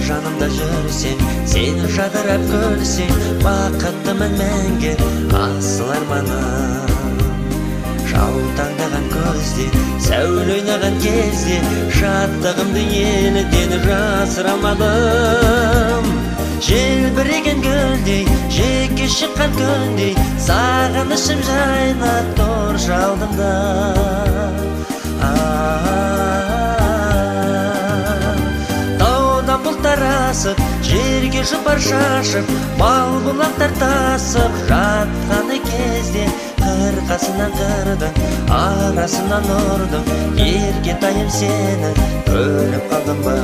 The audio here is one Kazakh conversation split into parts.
жанымда жүрсең, сен жадырап күлсең, бақыттымын мәңгі асыл арманым. Жаутаңдаған көзде, сәуле ойнаған кезде, шаттығымды елден жасыра алмадым. Желбіреген гүлдей, жеке шыққан күндей, сағынышым жайнап тұр жалдымда. Таудан бұлттар асып, жерге жұпар шашып, мал бұлақтар тасып жатқаны кезде, қырқасынан қырдың, арасынан ұрдың, еркетайым сені өліп қалдым ба.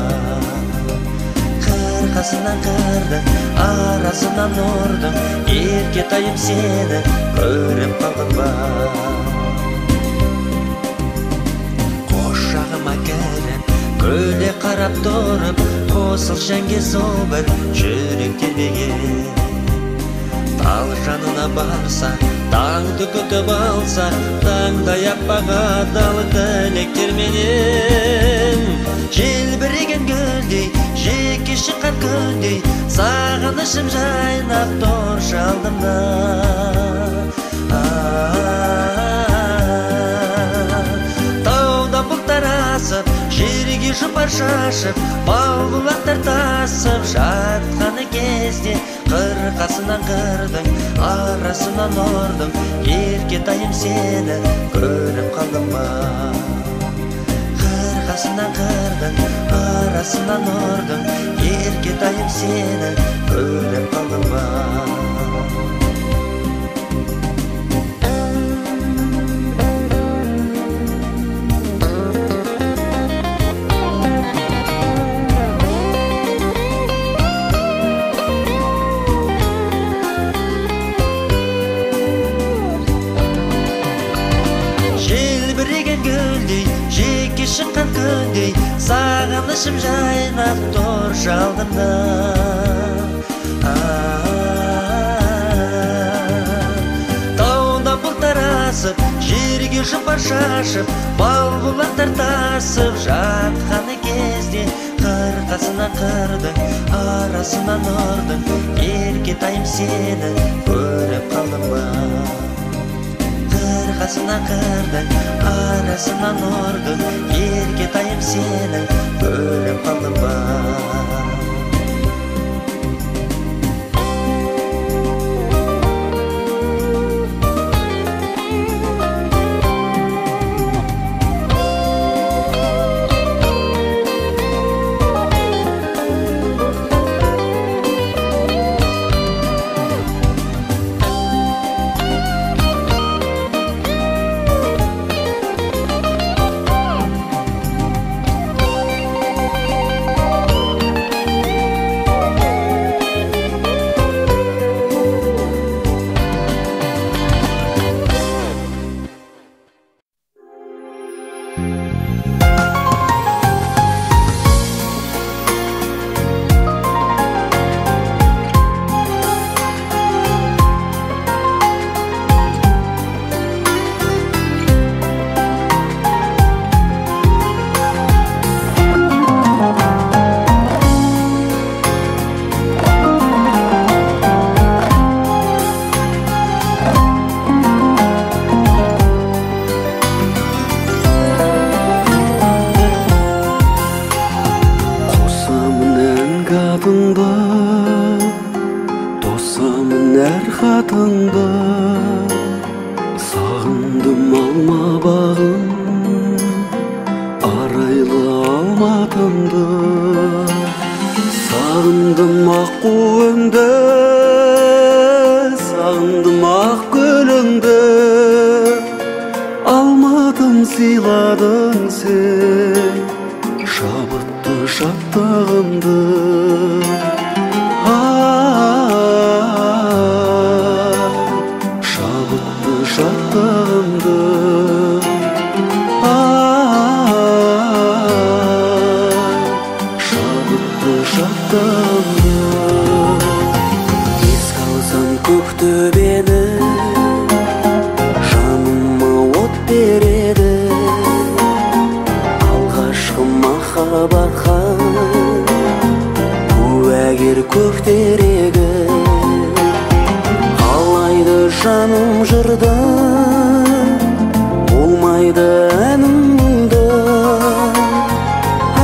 Қырқасынан қырдың, арасынан ұрдың, еркетайым сені өліп қалдым ба. Қошағыма кіріп, көле қарап тұрып, қосыл жәнге сол бір жүрек тербеген. Тал жанына барсақ, таңды күтіп алсақ, таңдай аппақ адал тілектерменен. Желбіреген гүлдей, жеке шыққан күндей, сағынышым жайнап тұр жалдымда. Таудан бұлттар асып, жерге жұпар шашып, мал бұлақтар тасып жатқаны кезде, қырқасынан қырдың, арасынан ұрдың, еркетайым сені көріп қалдым ба. Қырқасынан қырдың, арасынан ұрдың, еркетайым сені көріп қалдым ба. Шыққан күндей, сағынышым жайнап тұр жалдымда. Таудан бұлттар асып, жерге жұпар шашып, мал бұлақтар тасып жатқаны кезде, қырқасынан қырдың, арасынан ұрдың, еркетайым сені көріп қалдым ба. Қырқасынан қырдың, арасынан ұрдың, еркетайым сені көріп қалдым ба. көктерегі қалайды жаным жырда болмайды әнім мұңда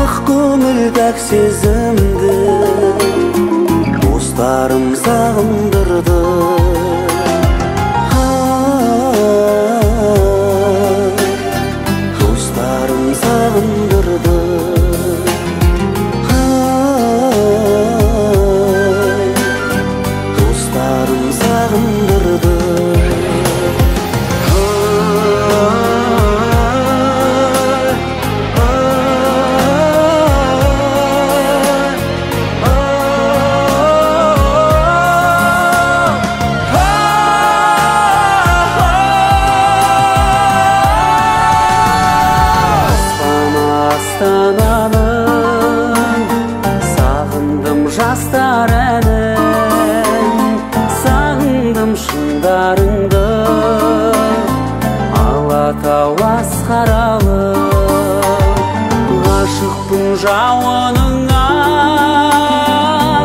ақ көңіл пәк сезімді достарым сағындырды достарым сағындырды достарым сағындырды сағындым жастар әнін сағындым шыңдарыңды алатау асқаралы ғашықпын жауыныңа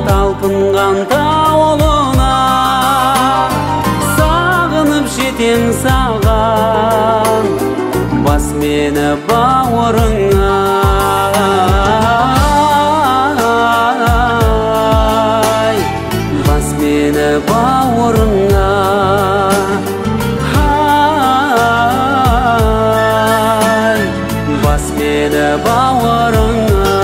талпынған тауылына сағынып жетем саған бас мені бауырыңа бас мені бауырыңа бас мені бауырыңа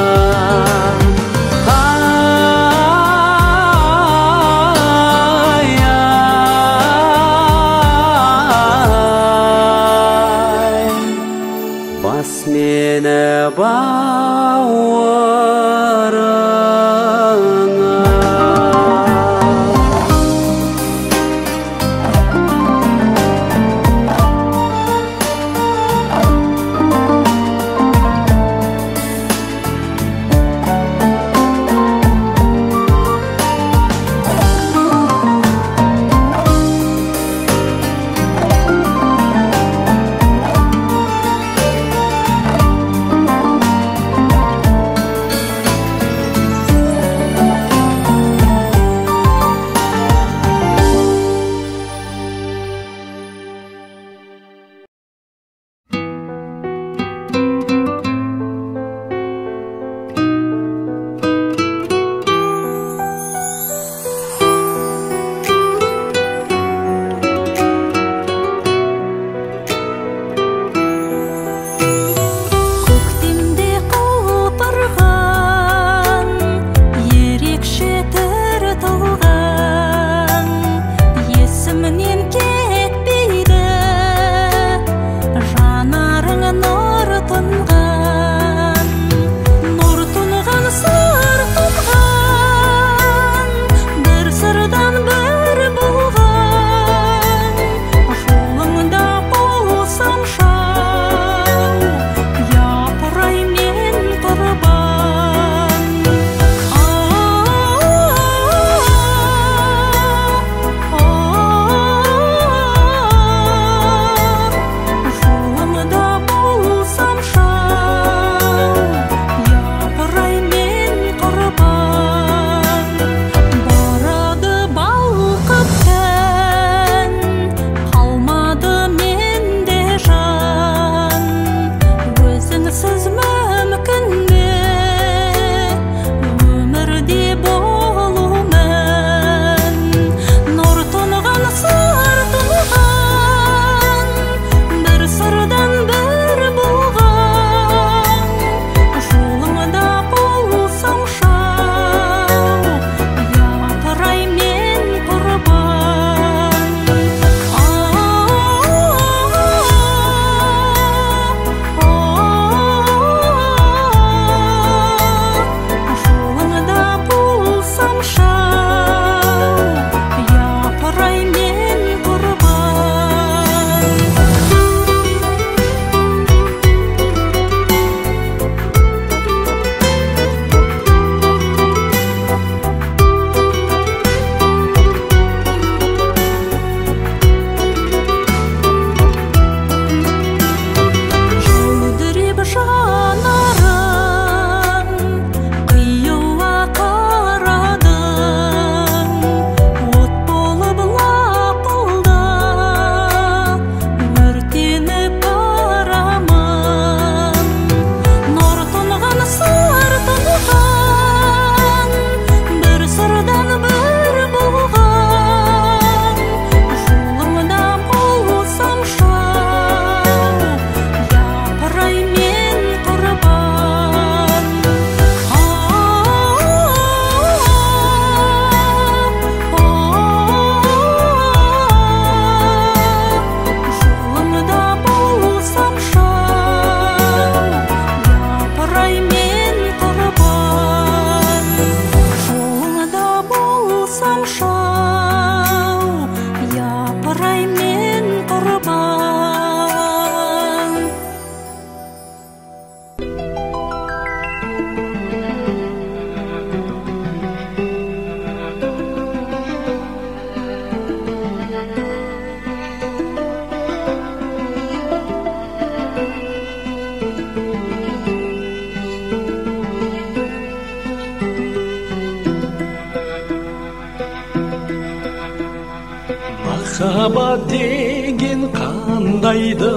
махаббат деген қандайды,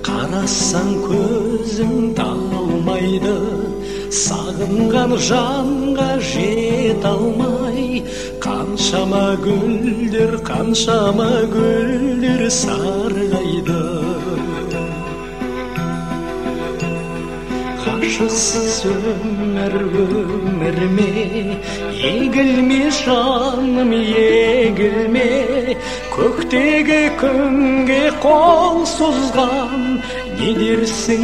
қарасаң көзің талмайды. Сағынған жанға жет алмай, қаншама гүлдер сарғайды. Ғашықсыз өмір ме, егілме жаным, егілме. Көктегі күнге қол созған, не дерсің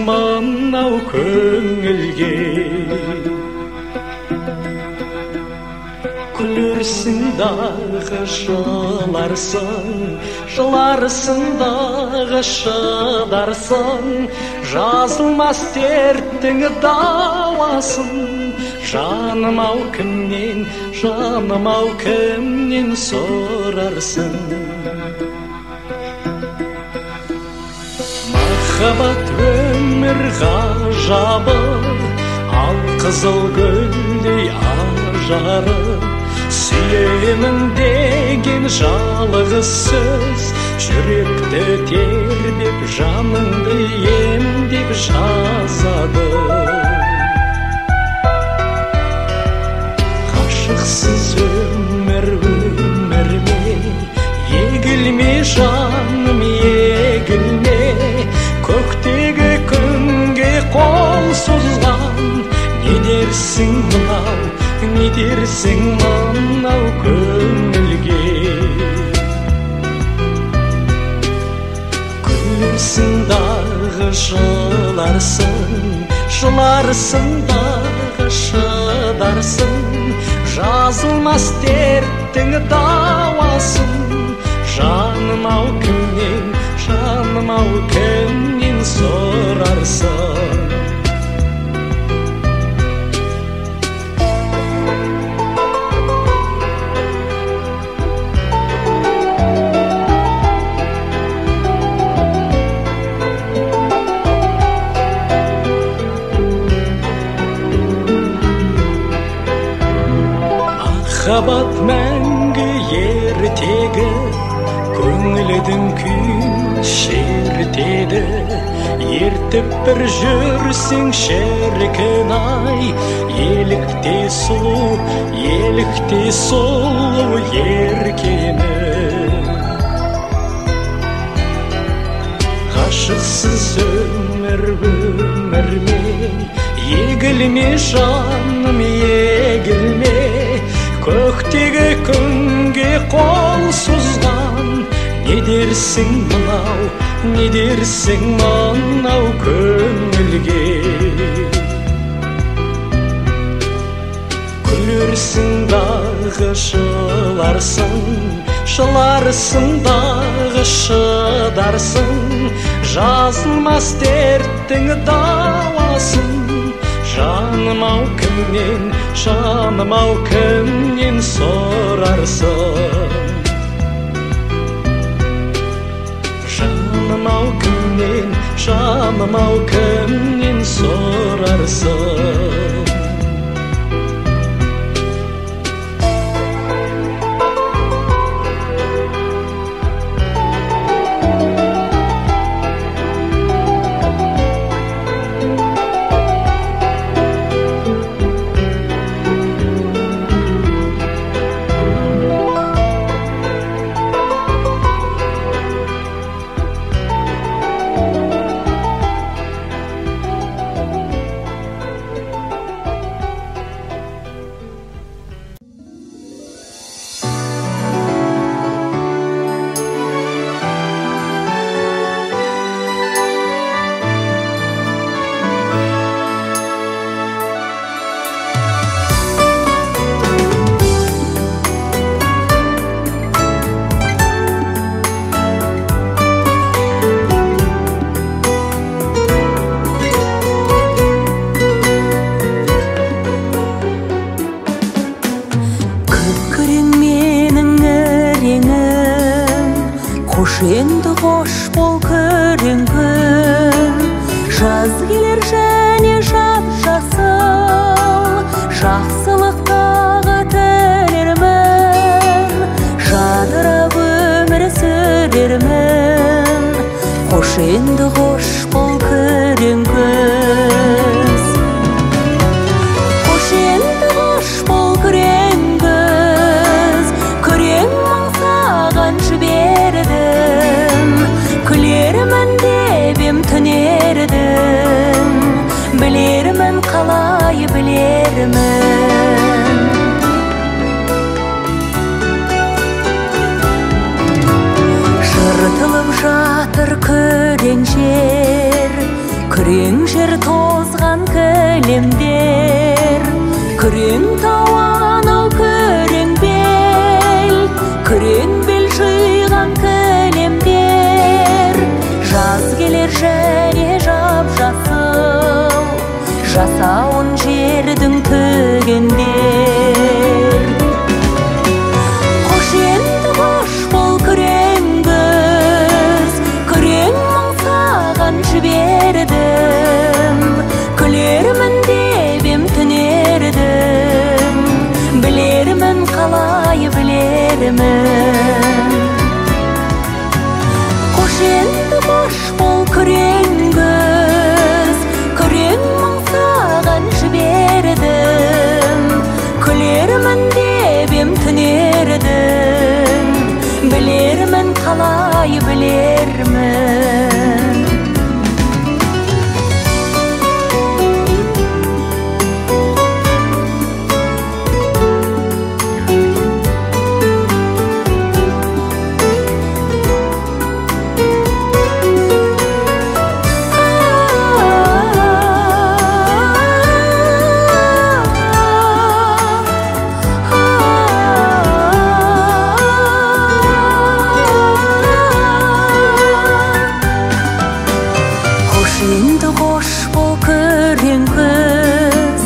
мынау көңілге. Күлерсің дағы жыларсың дағы шыдарсың. Жазылмас дерттің дауасын, жаным-ау кімнен сорарсың. Махаббат өмір ғажабы, ал қызыл гүлдей ажары. Сүйемін деген жалғыз сөз, жүректі тербеп, жаныңды емдеп жазады. Ғашықсыз өмір ме, егілме жаным, егілме. Көктегі күнге қол созған, не дерсің мынау көңілге. Күлерсің дағы жыларсың дағы шыдарсың. Жазылмас дерттің дауасын, жаным-ау кімнен сорарсың. Махаббат мәңгі ертегі, көңілдің күйін шертеді. Ертіп бір жүрсең шіркін-ай, елікте сұлу еркені. Ғашықсыз өмір ме, егілме жаным, егілме. Көктегі күнге қол созған, не дерсің мынау көңілге. Күлерсің дағы жыларсың дағы шыдарсың. Жазылмас дерттің дауасын, жаным-ау кімнен сорарсың. Жаным-ау кімнен сорарсың. Енді қош бол күрең күн, жаз келер және жасыл, жақсылық тағы тілермін. endi hoş bol küreň göz. Hoş endi hoş bol küreň göz. Küreň maňsagan jiberdim. Külermen debem tünerdim. Bilermen kalay bilermen. Şırtılıp jatır küreň jer tozgan kelemder. Küreň tawanyl küreň bel jyýgan kelemder. Jaz geler jene jap jasyl, jasawyn jerdiň tögendir. Hoş endi hoş bol küreň göz. Küreň maňsagan jiberdim. Külermen debem tünerdim. Bilermen kalay bilermen. Hoş endi hoş bol küreň göz. Küreň maňsagan jiberdim. Külermen debem tünerdim. Bilermen kalay bilermen. Endi hoş bol küreň göz.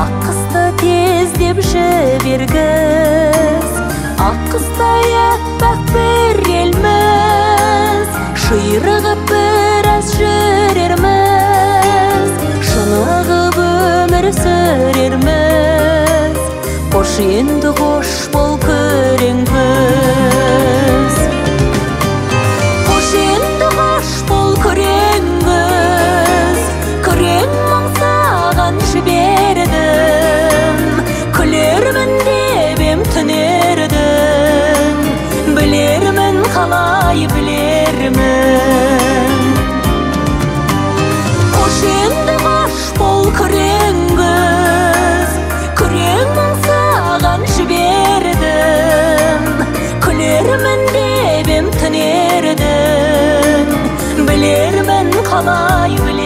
Akkysty tezdep jibergis. Akkysty ýetmek berelmez. Şyrygyp biraz jürermez. Şunygyp ömür sürermez. Hoş endi hoş bol küreň göz. Hoş endi hoş bol küreň göz. Küreň maňsagan jiberdim. Külermen debem tünerdim. Bilermen kalay bilermen. Hoş endi hoş bol küreň göz. Küreň maňsagan jiberdim. Külermen debem tünerdim. Bilermen kalay bilermen.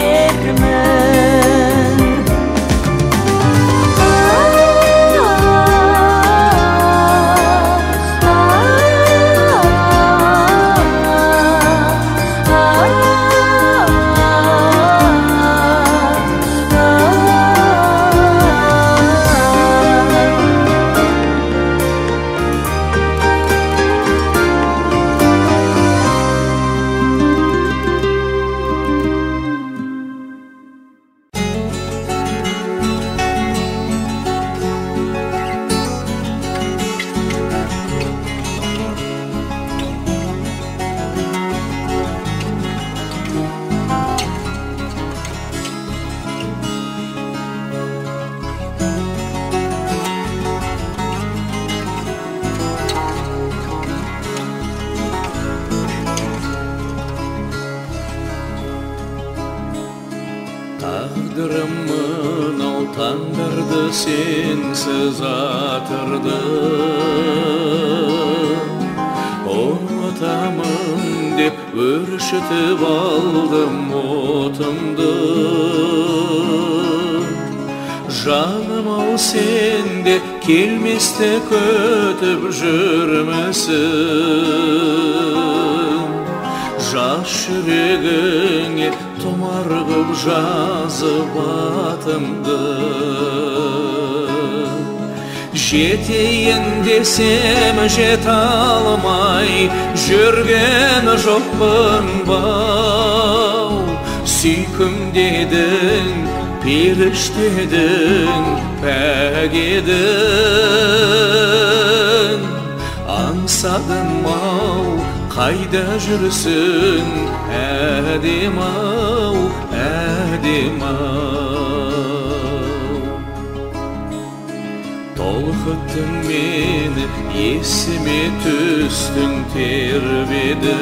Taqdirim mınal tandırdı sensiz atırdı. Otamın dep örüşütüp aldım otumdu. Жаным ау сенде келместе көтіп жүрмесін. Жас жүрегіңе томар қып жазып атымды. Жетейін десем жете алмай жүрген жоқпын бау. Сүйкім дедің, періштедің, пәк едің. Аңсадым ау Kayda жүрсің, әдем-ау, әдем-ау. Толқыттың мені, есіме түстің тербедің.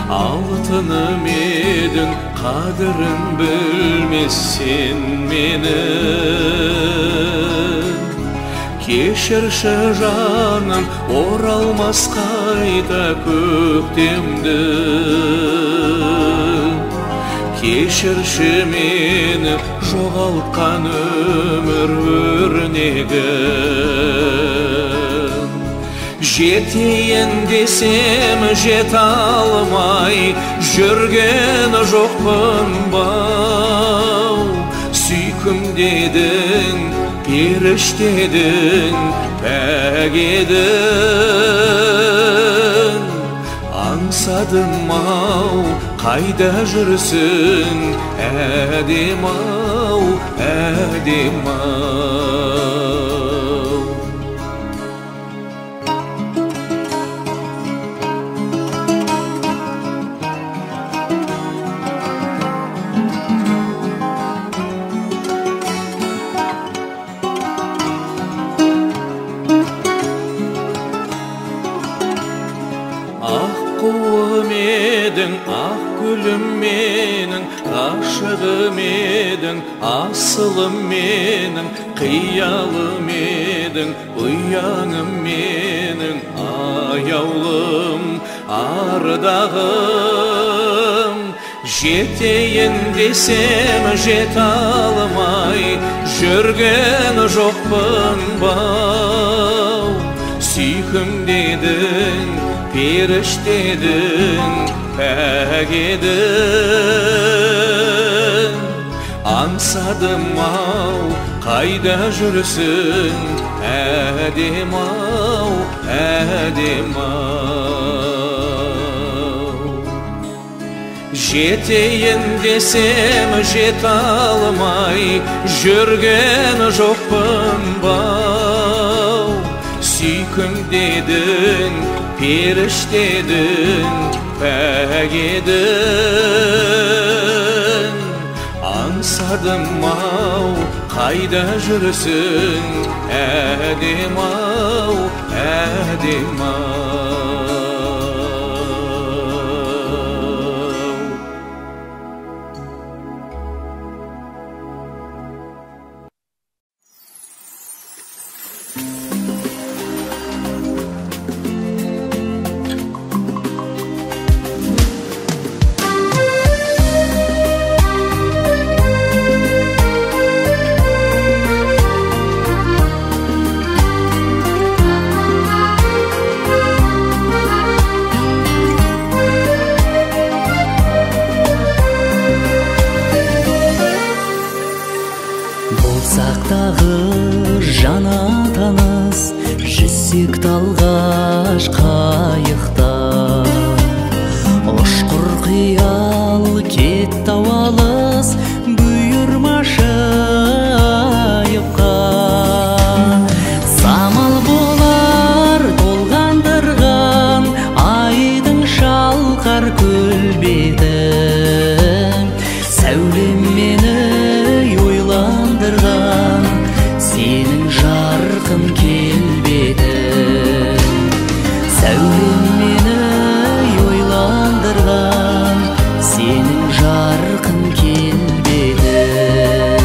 Алтыным едің, қадірін білмес сен менің. Кешірші жаным, оралмас қайта көктемді. Кешірші мені, жоғалтқан өмір өрнегін. Жетейін десем жете алмай, жүрген жоқпын бау. Сүйкім дедің, періштедің, пәк едің. Аңсадым-ау, қайда жүрсің, әдем-ау, әдем-ау. Ақ гүлім менің, ғашығым едің, асылым менің, қиялым едің, ұяңым менің, аяулым, ардағым. Жетейін десем жете алмай, жүрген жоқпын бау. Сүйкім дедің, періштедің, пәк едің. Аңсадым-ау, қайда жүрсің, әдем-ау, әдем-ау. Жетейін десем жете алмай, жүрген жоқпын бау. Сүйкім дедің, періштедің, пәк едің. Аңсадым-ау, қайда жүрсің, әдем-ау, әдем-ау. Жана таныс, жүзсек талғаш қайықта. Ұшқыр қиял кетті алыс, бұйырмашы айыпқа. Самал болар толғандырған, айдың шалқар көлбеті. Сәулем мені ойландырған, сенің жарқын келбедің. Сәулем мені ойландырған, сенің жарқын келбедің.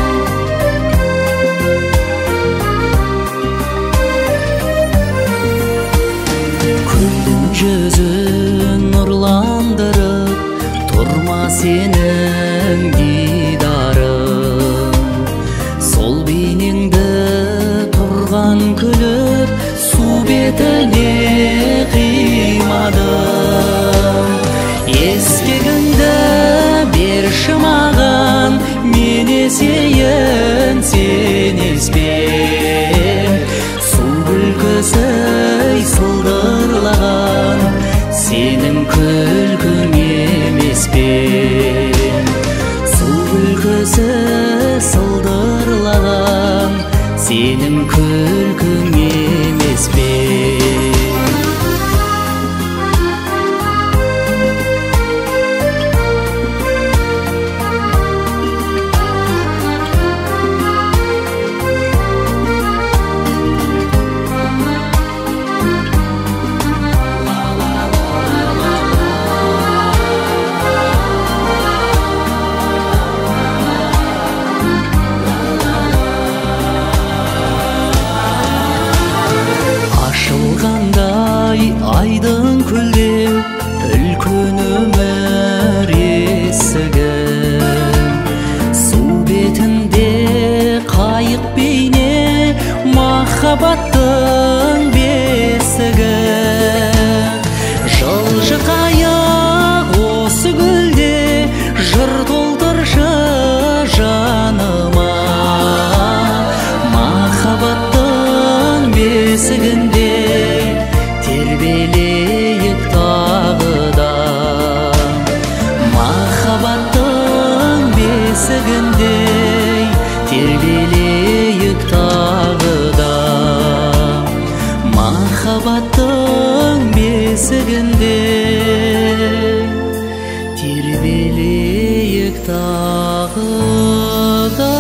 Көлдің жүзін нұрландырып, тұрма сенің дидарың. Сол бейнеңді тұрған күліп, су бетіне қимадым. Ескегіңді берші маған, мен есейін сен еспен. Су күлкісі сылдырлаған, сенің күлкің емес пе? Су күлкісі сылдырлаған, сенің күлкің емес пе? махаббаттың бесігі. Жылжық аяқ осы гүлде, жыр толтыршы жаныма. Махаббаттың бесігінде тербелейік тағы да. Махаббаттың бесігінде тербелейік тағы да. Махаббаттың бесігінде тербелейік тағы да.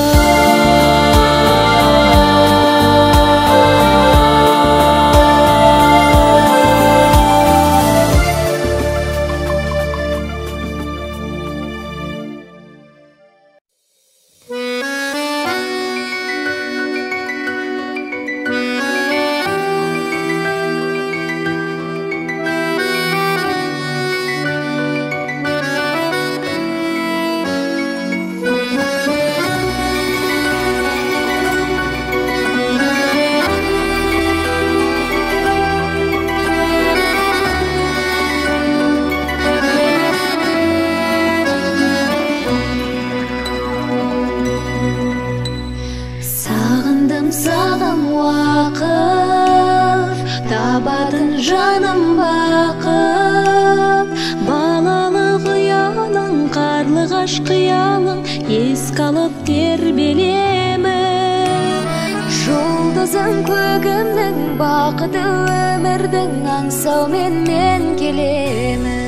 Сағым уақыт, табатын жаным бақыт. Балалық ұялың, қарлығаш қиялың, еске алып тербелемін. Жұлдызың көгімнің, бақыты өмірдің, аңсаумен мен келемін.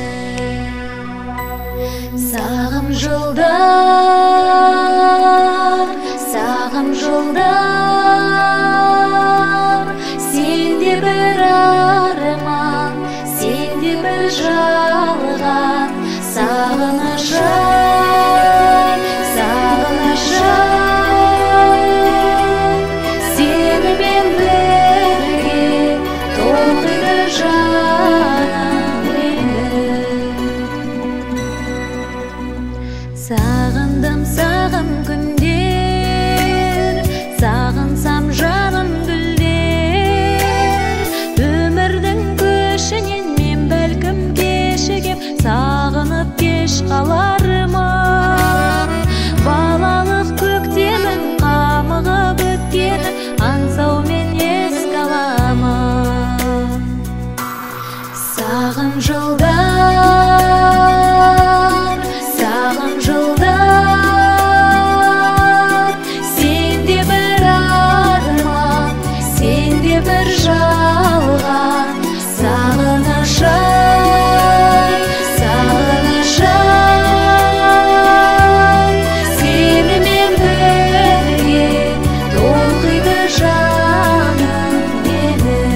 Сағым жылдар, сағым жылдар, сенде бір арман, сенде бір жалған. Сағынышым, сағынышым, сенімен бірге толқиды жаным менің. Сағындым, сағым күндер, сағынсам жарым гүлдер. Өмірдің көшінен мен бәлкім кешігем, сағынып кеш қаларыма. Балалық көктемің қамығып өткені, аңсаумен еске аламын. Сағым жылдар, сағым жылдар, сенде бір арман, сенде бір жалған. Сағынышым, сағынышым, сенімен бірге толқиды жаным менің.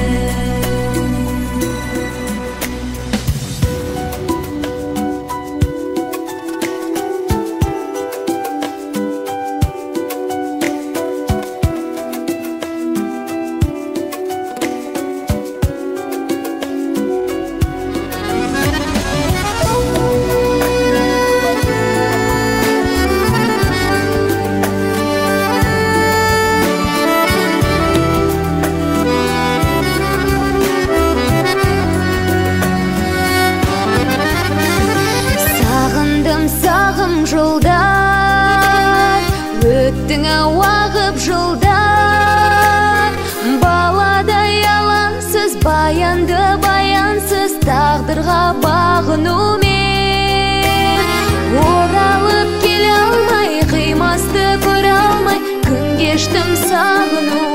Сағындым, сағым жылдар, өттің уағып жылдар. Баладай алаңсыз, баянды баянсыз, тағдырға бағынумен. Оралып келе алмай, қимасты көре алмай, күн кештім сағынумен.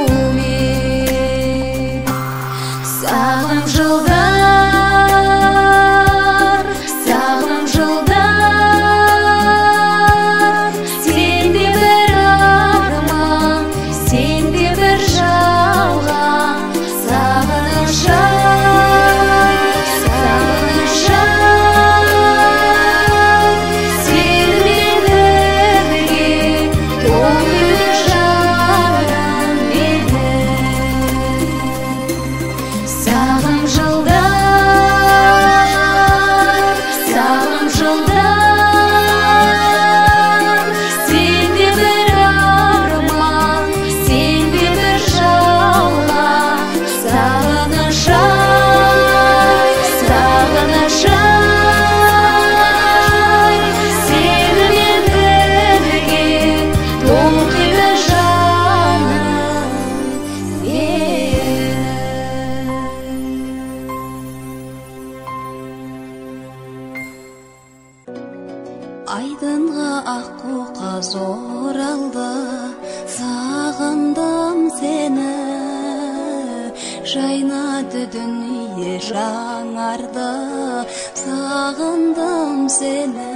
Сағым жылдар, сағым жылдар, сенде бір арман, сенде бір жалған. Сағынышым, сағынышым, жайнады дүние жаңарды, сағындым сені.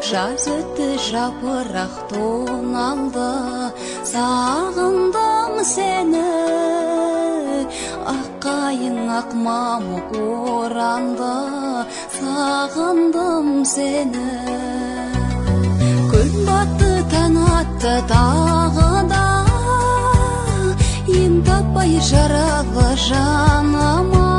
Жаз өтті жапырақ тоналды, сағындым сені. Аққайың ақ мамық оранды, сағындым сені. Күн батты таң атты тағы да, ем таппай жаралы жаныма.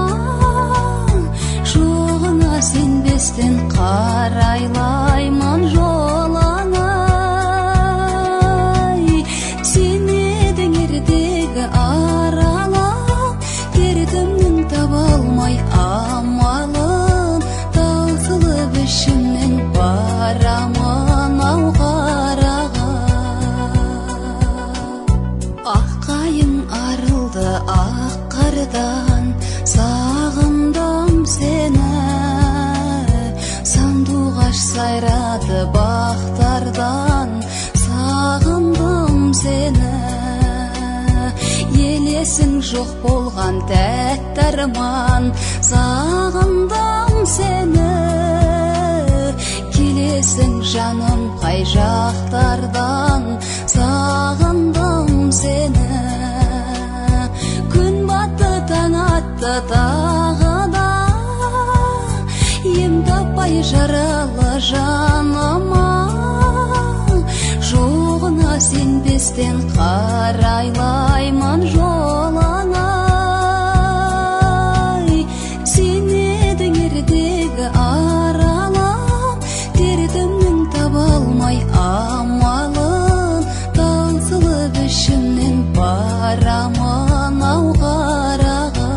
Жоғына сенбестен қарайлаймын жолыңа. Сен едің ертегі аралап, дертімнің таба алмай амалын. Таусылып ішімнен барамын ау қараға. Аққайың арылды ақ қардан, сағындым сені. Сандуғаш сайрады бақтардан, сағындым сені. Елесің жоқ болған тәтті арман, сағындым сені. Келесің жаным қай жақтардан, сағындым сені. Күн батты таң атты тағы да, ем таппай жаралы жаныма. Жоғына сенбестен қарайлаймын жолыңа. Сен едің ертегі аралап, дертімнің таба алмай амалын. Таусылып ішімнен барамын ау қараға.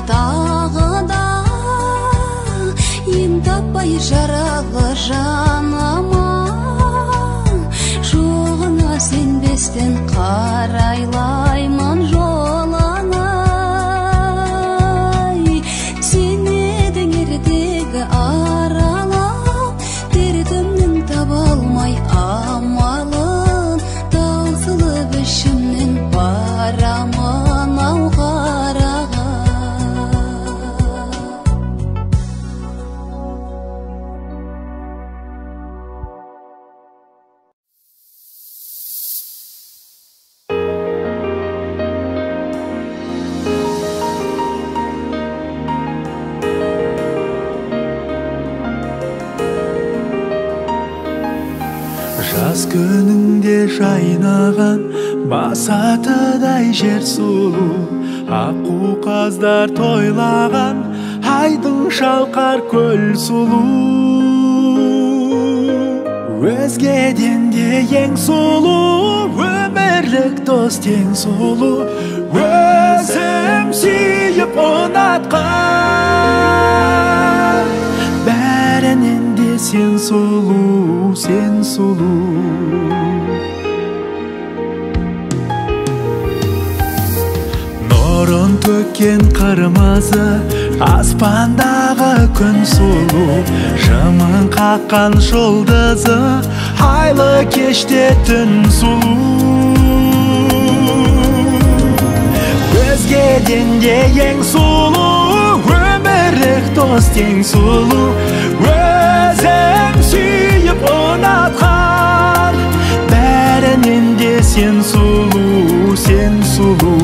Тағы да, ем таппай жаралы жаныма. Жоғына сенбестен қарайлаймын жолыңа. Сен едің ертегі аралап, дертімнің таба алмай амалын. Таусылып ішімнен барамын ау қараға. Жаз күніңде жайнаған басатыдай жер сұлу, аққу қаздар тойлаған айдың шалқар көл сұлу. Өзгеден де ең сұлу, өмірлік дос тең сұлу. Өзім сүйіп ұнатқан, бәрінен де сен сұлу, сен сұлу. Нұрын төккен қырмызы, аспандағы күн сұлу. Жымың қаққан жұлдызы, айлы кеште түн сұлу. Өзгеден де ең сұлу, өмірлік дос тең сұлу. Өзім сүйіп ұнатқан, бәрінен де сен сұлу, сен сұлу.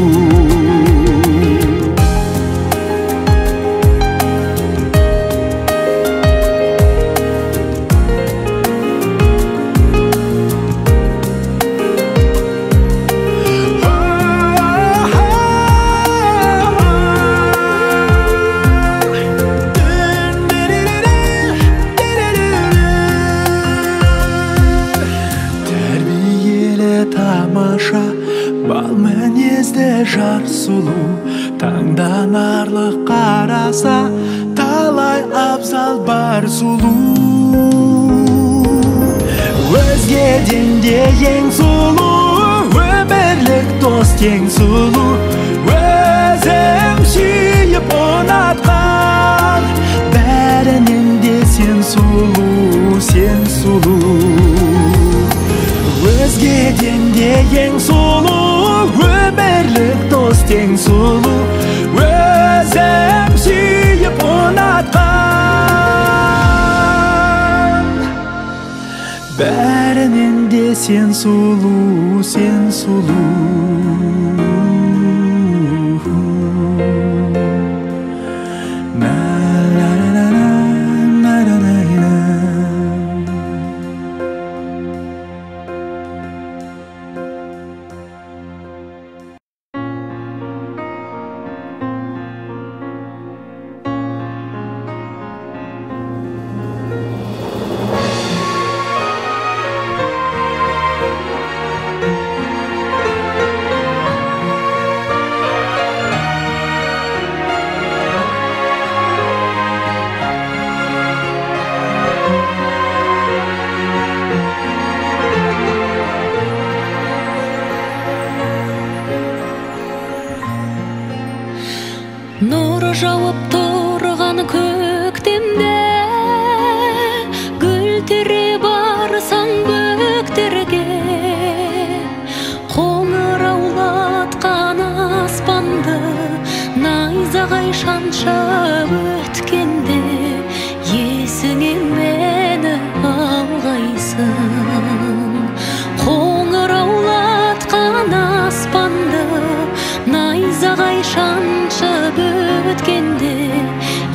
бар сұлу, таңданарлық қараса, талай абзал бар сұлу. Өзгеден де ең сұлу, өмірлік дос ең сұлу, өзім сүйіп ұнатқан, бәрінен де сен сұлу, сен сұлу. Өзгеден де ең сұлу, өмірлік дос ең сұлу, өзім сүйіп ұнатқан, бәрінен де сен сұлу, сен сұлу. Нұры жауып тұрған көктемде, гүл тере барсаң бөктерге, қоңыраулатқан аспанды найзағай шаншып өткенде, есіңе мені алғайсың. Қоңыраулатқан аспанды найзағай шаншып өткенде,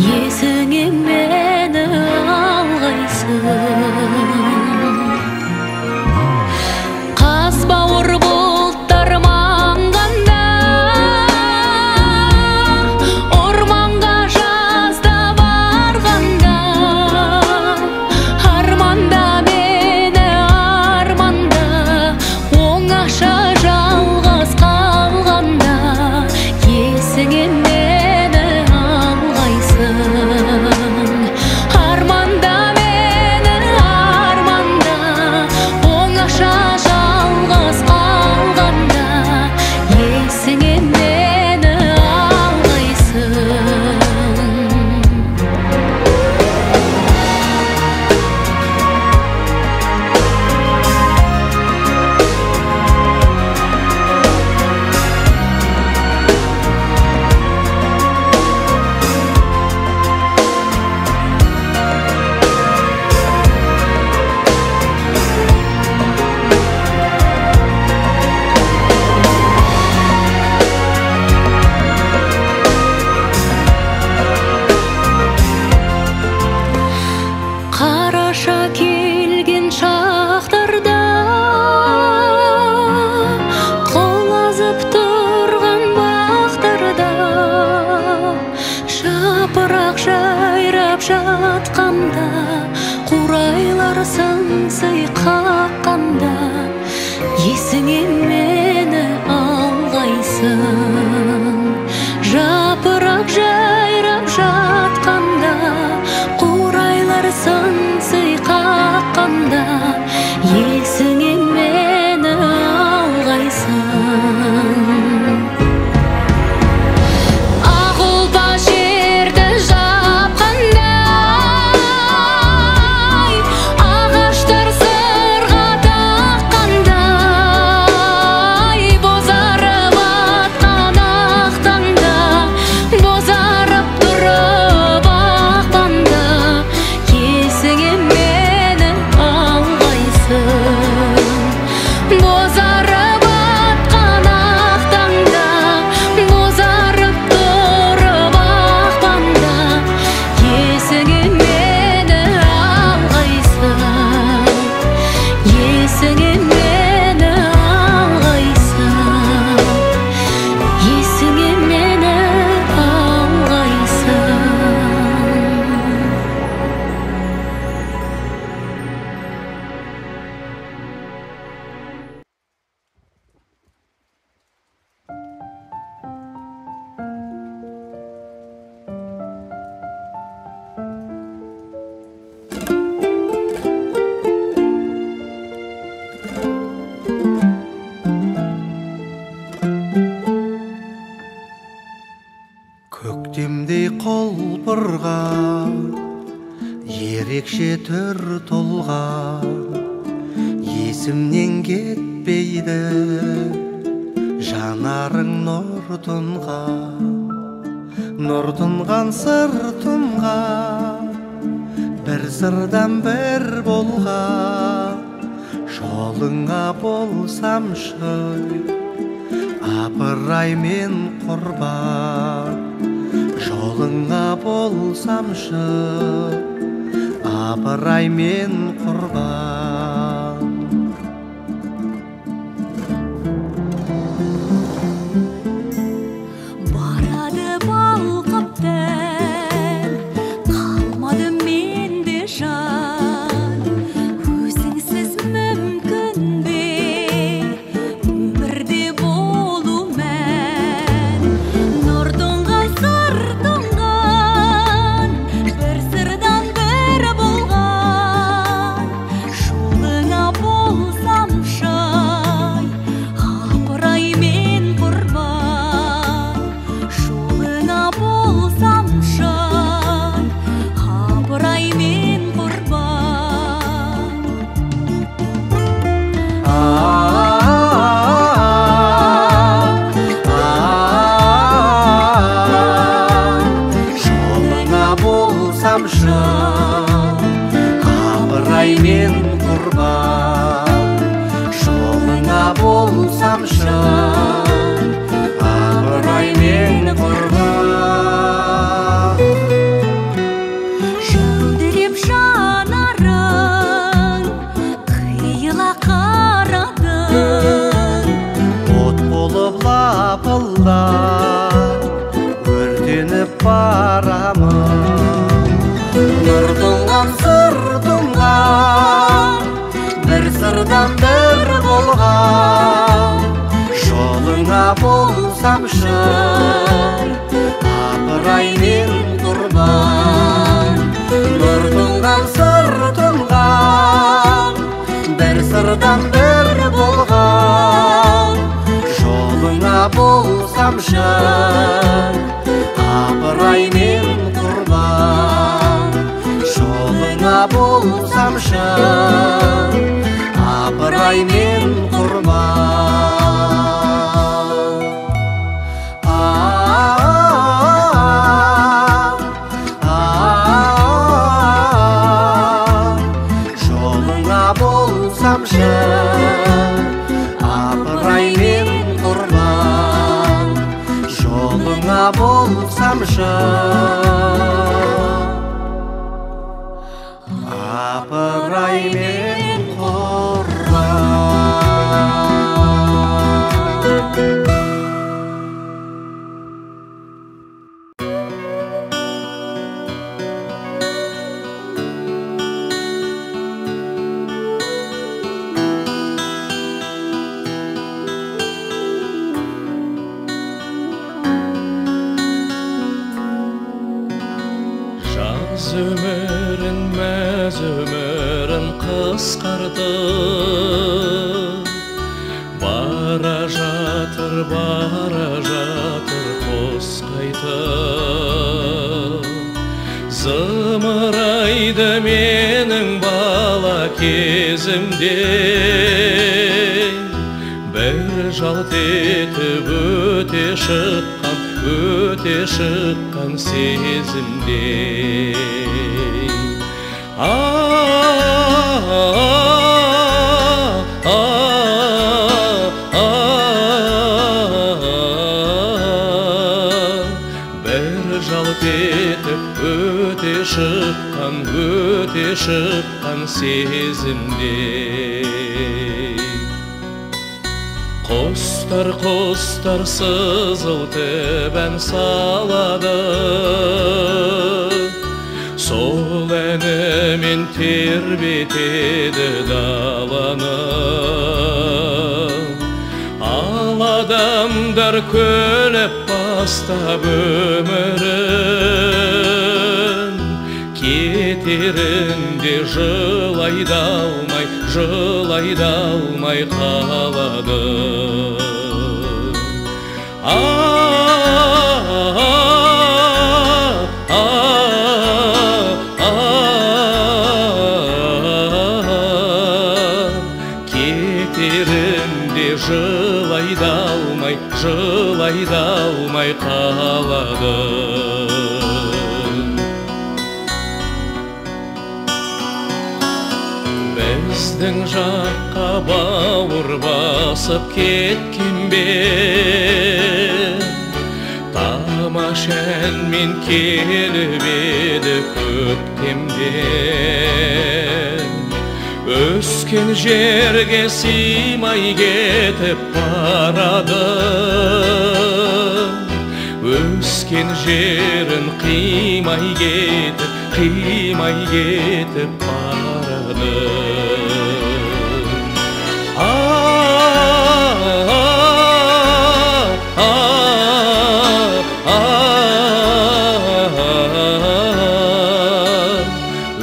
есіңе мені алғайсың. Қаз бауыр бұлттар маңғанда, орманға жазда барғанда, арманда мені арманда, оңаша жалғыз қалғанда, есіңе мені алғайсың. Арманда мені арманда, оңаша жалғыз қалғанда, есіңе мені алғайсың. Қараша келген шақтарда, құлазып тұрған бақтарда, жапырақ жайрап жатқанда, қурайлар сыңсый қаққанда, есіңе мені алғайсың. Жапырақ жайрап жатқанда, қурайлар сыңсый қаққанда, есіңе мені алғайсың. Ақ ұлпа жерді жапқандай, ағаштар сыр ерекше түр толған есімнен кетпейді жанарың нұр тұнған сыртымға бір сырдан бір болған жолыңа болсамшы апырай мен құрбан жолыңа болсамшы апырай мен құрбан барады балқып дәл қалмады менде жан өзіңсіз мүмкін бе өмірде болу мән нұр тұнған сыр тұнған бір сырдан бір болған жолыңа болсам шай апырай мен құрбан жолыңа болсам шай апырай мен құрбан жолыңа болсамшы апырай мен құрбан жолыңа болсамшы апырай мен құрбан жәудіреп жанарың қиыла қарадың от болып лапылдап өртеніп барамын нұр тұнған сыр тұнған бір сырдан бір болған жолыңа болсамшы апырай мен құрбан нұр тұнған сыр тұнған бір сырдан бір болған жолыңа болсамшы апырай мен құрбан жолыңа болсамшы апырай мен құрбан жолыңа болсамшы апырай мен құрбан жолыңа болсамшы апырай мен құрбан Жаз өмірін мәз өмірін қысқартып бара жатыр қос қайтып зымырайды менің бала кезімде бір жалт етіп өте шыққан сезімде бір жалт етіп өте шыққан сезімде Құстар сызылтып ән салады Сол әнімен тербетеді даланы Ал адамдар көліп бастап өмірін Кетерінде жылайды алмай қалады айдалмай қалады. Біздің жаққа бауыр басып кеткен бе, тамаша әнмен келіп еді көктемден. Өскен жерге сыймай кетіп барады, өскен жерін қимай кетіп барады.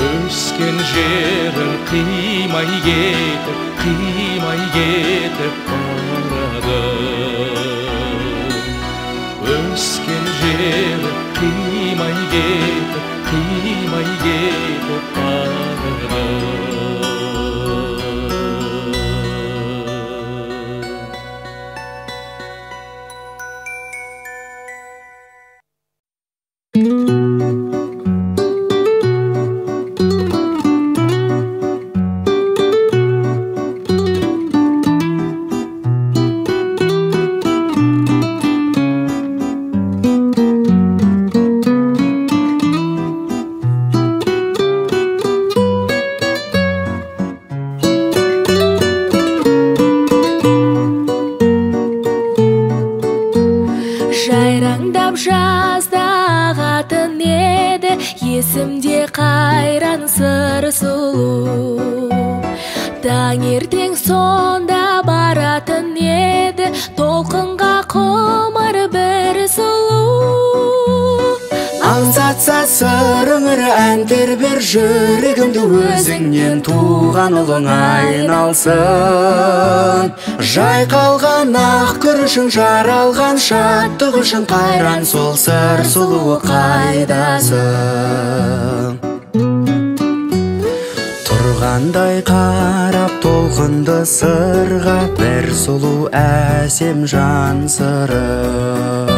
Өскен жерін қимай кетіп барады. Өскен жерін қимай кетіп барады. Жайраңдап жазда ағатын еді, есімде қайран сыр сұлу. Таңертең сонда баратын еді, толқынға құмар бір сұлу. Аңсатса сырыңыр ән тербер жүрегімді, өзіңнен туған ұлың айналсын. Жайқалған ақ күрішің, жаралған шаттық үшін қайран сол сыр сұлуы қайдасың? Тұрғандай қарап толқынды сырға, бір сұлу әсем жан сыры.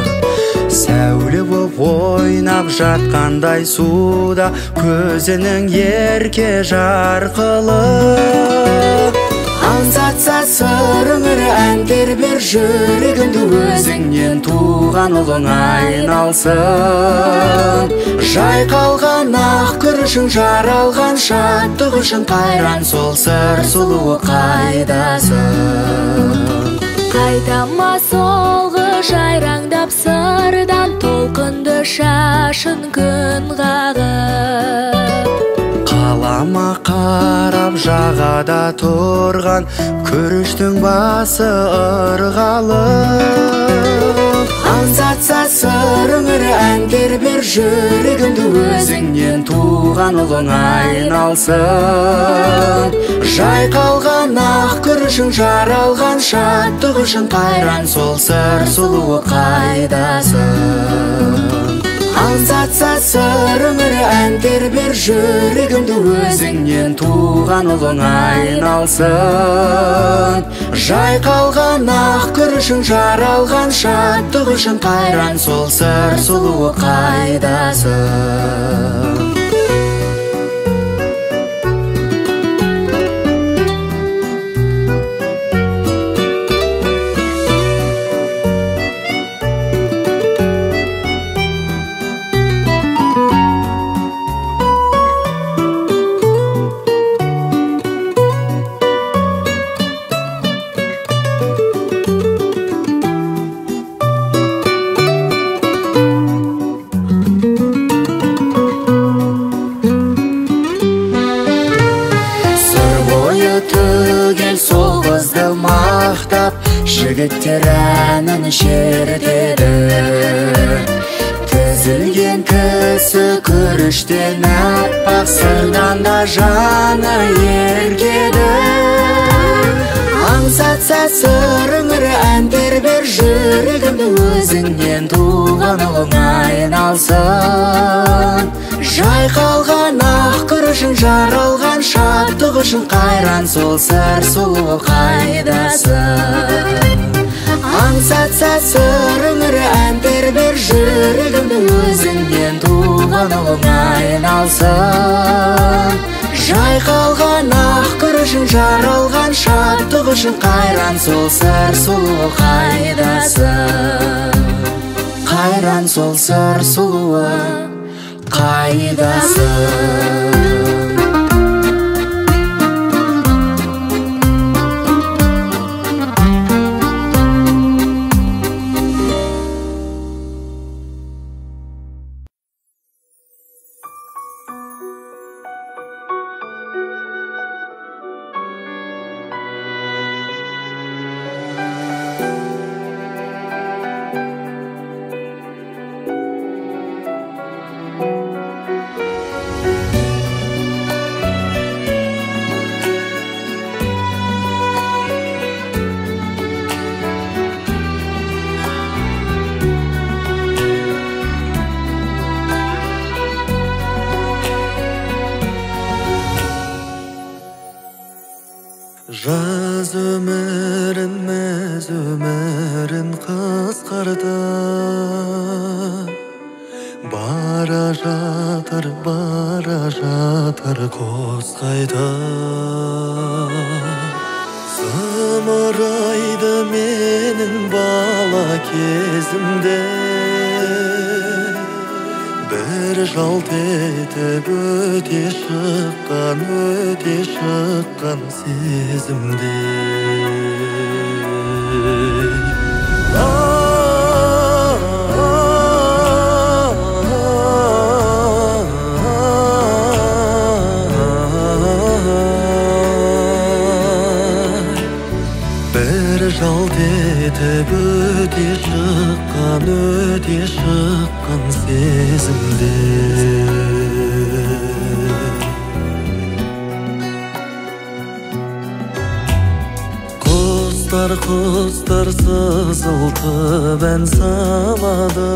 Сәуле боп ойнап жатқандай суда, көзінің ерке жарқылы. Аңсатса сырыңыр ән тербер жүрегімді, өзіңнен туған ұлың айналсын. Жайқалған ақ күрішің, жаралған шаттық үшін қайран сол сыр сұлуы қайдасың? Қайтама солғы жайраңдап сырдан, толқынды шашын күн қағып. Қалама қарап жағада тұрған күріштің басы ырғалып. Аңсатса сырыңыр ән тербер жүрегімді, өзіңнен туған ұлың айналсын. Жайқалған ақ күрішің, жаралған шаттық үшін қайран сол сыр сұлуы қайдасың? Аңсатса сырыңыр ән тербер жүрегімді, өзіңнен туған ұлың айналсын. Жайқалған ақ күрішің, жаралған шаттық үшін қайран сол сыр сұлуы қайдасың? Жігіттер әнін шертеді, тізілген кісі күріштен аппақ, сырдан да жаны еркеді. Аңсатса сырыңыр ән тербер жүрегімді, өзіңнен туған ұлың айналсын. Жайқалған ақ күрішің, жаралған шаттық үшін қайран сол сыр сұлуы қайдасың? аңсатса сырыңыр ән тербер жүрегімді өзіңнен туған ұлың айналсын. Жайқалған ақ күрішің жаралған шаттық үшін қайран сол сыр сұлуы қайдасың? Қайран сол сыр сұлуы қайдасың? Жаз өмірін, мәз өмірін қысқарта бара жатыр қос қайта. Зымырайды менің бала кезімде, бір жалт етіп өте шыққан сезімде. Bir жалт етіп өте шыққан сезімде. Құстар сызылтып ән салады,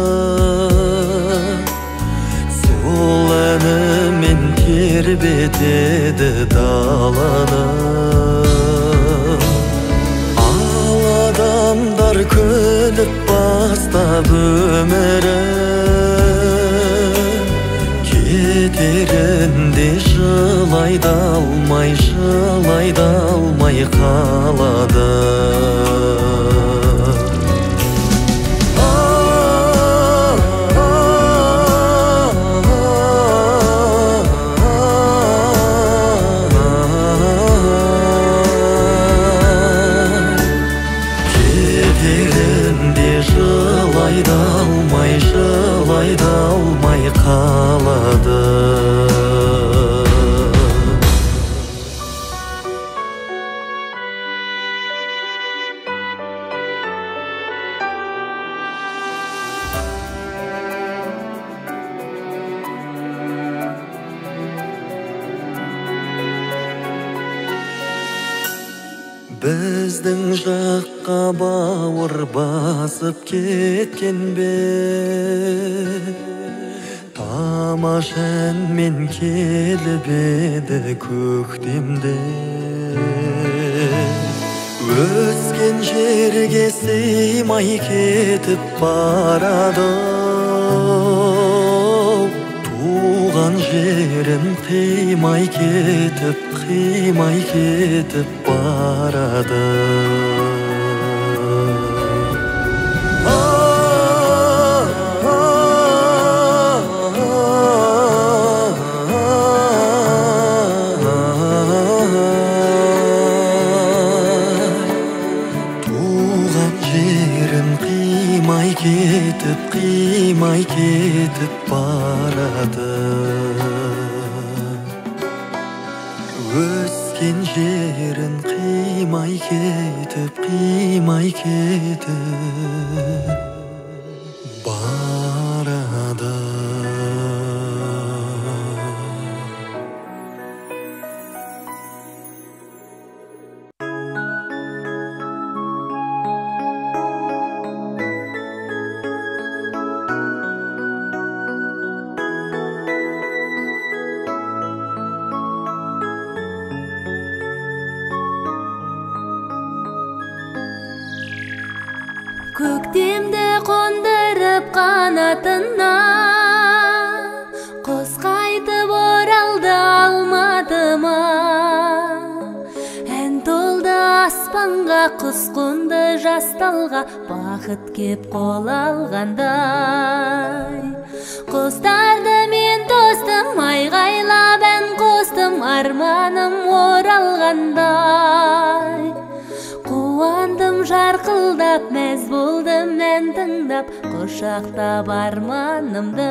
сол әнімен тербетеді даланы. Адамдар күліп бастап өмірін, кетерінде жылайда алмай қалады. Жылайда алмай қалады. Біздің жаққа бауыр басып кеткен бе, тамаш әнмен келіп еді көктемде. Өскен жерге сыймай кетіп барады, туған жерін қимай кетіп барады. Туған жерін қимай кетіп барады. Өскен жерін қимай кетіп барады. қанатына, құс қайтып оралды алматыма. Ән толды аспанға, құс қонды жасталға, бақыт кеп қол алғандай. Құстарды мен тостым, айғайлап ән қостым, арманым оралғандай. Қуандым жарқылдап, мәз болдым ән тыңдап, құшақтап арманымды.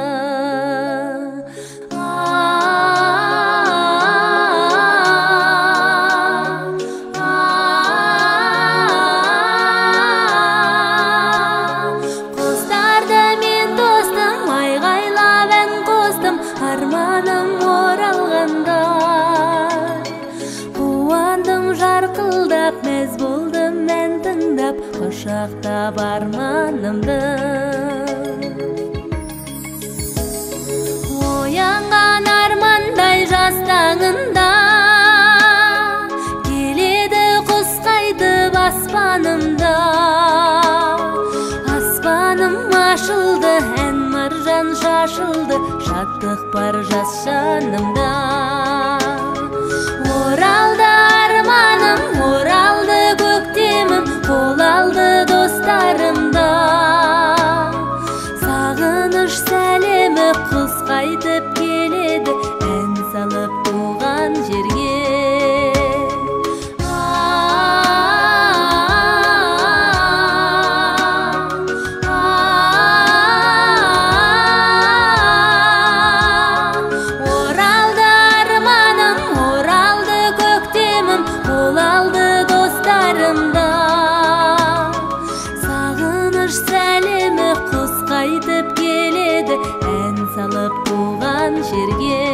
Құстарды мен тостым, айғайлап ән қостым, арманым оралғандай. Қуандым жарқылдап, мәз болдым ән тыңдап, құшақтап арманымды. Оянған армандай жастаңында, келеді құс қайтып аспанымда. Аспаным ашылды, ән маржан шашылды, шаттық бар жас жанымда. Оралды арманым, оралды көктемім, қол алды достарымда. Сағыныш сәлемі құс қайтып келеді, ән салып туған жерге. Оралды арманым, оралды көктемім, қол алды достарымда. Сағыныш сәлемі құс қайтып келеді, ән салып туған жерге.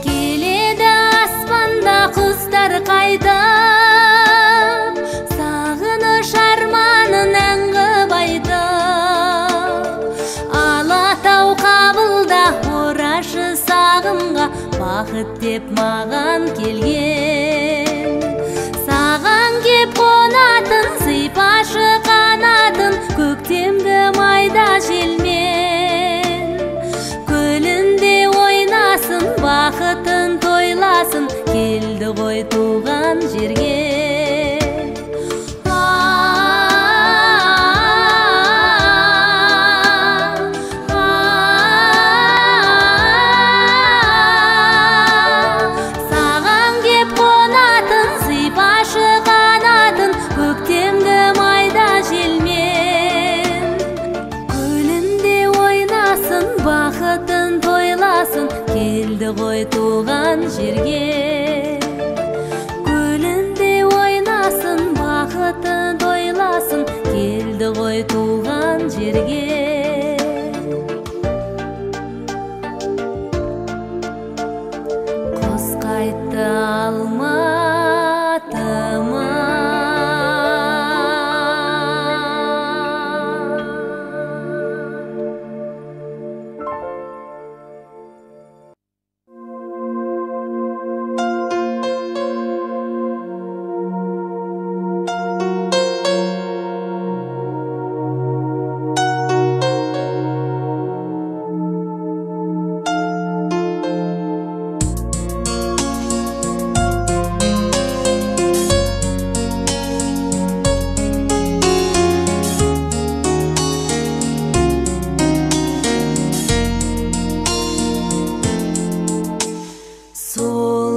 Келеді аспанда құстар қайтып, сағыныш арманын ән қып айтып. Алатау қабылда орашы сағымға, бақыт деп маған келген. Саған кеп қонатын, сыйпашы қанатын, көктемгі майда желмен. Көлінде ойнасын, бақытын тойласын, келді ғой туған жерге. Саған кеп қонатын, сыйпашы қанатын, көктемгі майда желмен. Көлінде ойнасын, бақытын тойласын, келді ғой туған жерге. Көлінде ойнасын, бақытын тойласын, келді ғой туған жерге. Құс қайтты алматыма.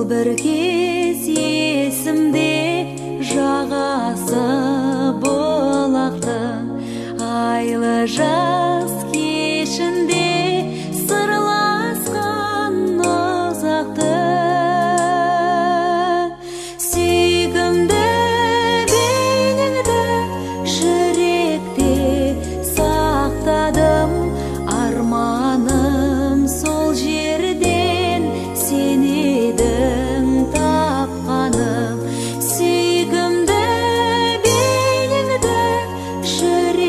Бір кез есімде жағасы бұлақтың айлы жаз кешінде сырласқан ұзақты сүйкімді бейнеңді жүректе сақтадым арманым сол жерден сен едің тапқаным сүйкімді бейнеңді жүректе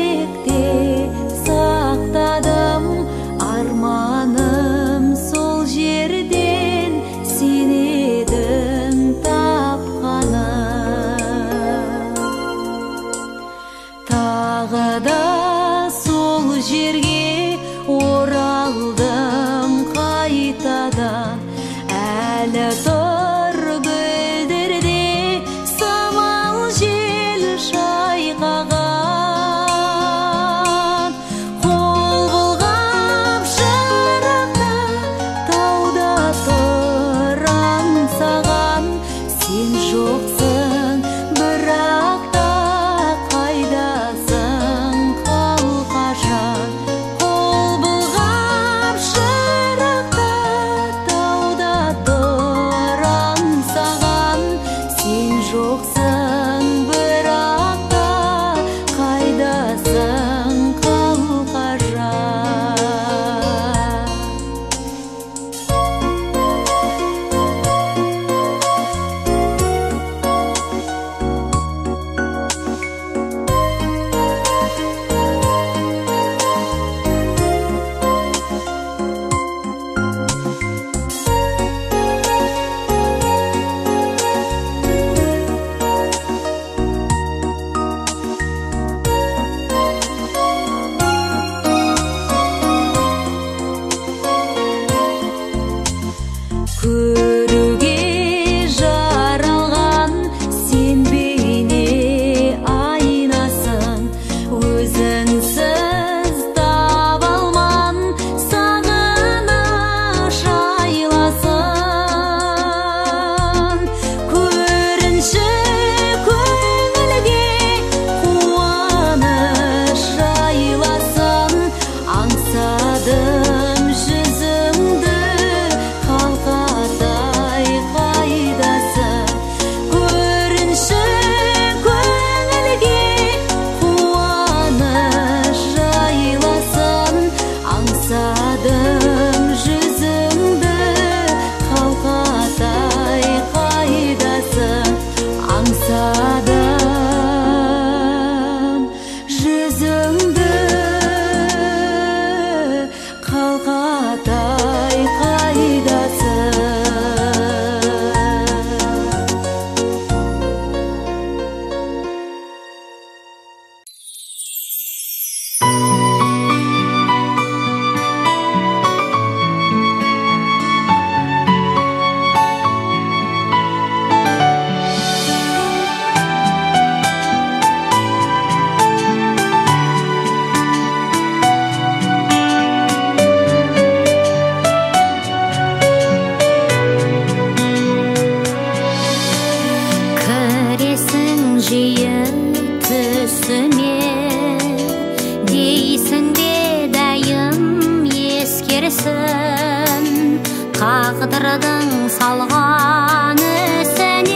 Tağdırдың салған ісінен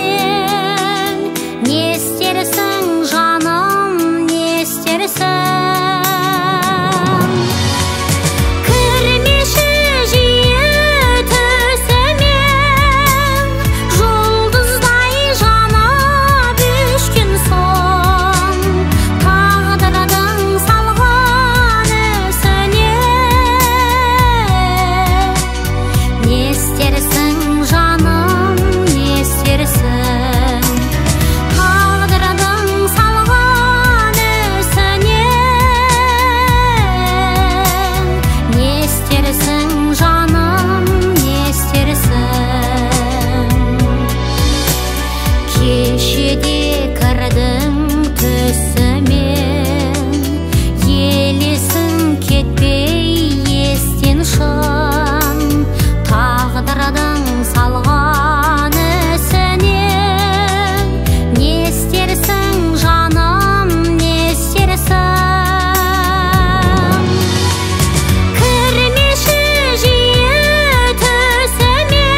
не істерсің жаным, не істерсің? Кірмеші жиі түсіме жұлдыздай жанып үш күн соң. Тағдырдың салған ісінен не істерсің жаным, не істерсің? Тағдырдың салған ісінен не істерсің жаным, не істерсің? Кешеде кірдің түсімен елесің кетпей естен шын. Тағдырдың салған ісінен не істерсің жаным, не істерсің? Кірмеші жиі түсіме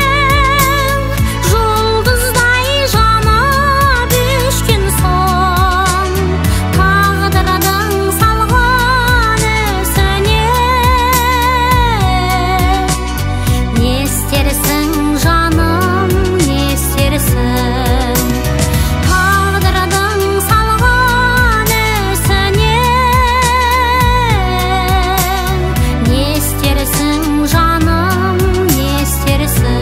жұлдыздай жанып үш күн соң. Тағдырдың салған ісінен не істерсің жаным, не істерсің? Тағдырдың салған ісінен не істерсің жаным, не істерсің?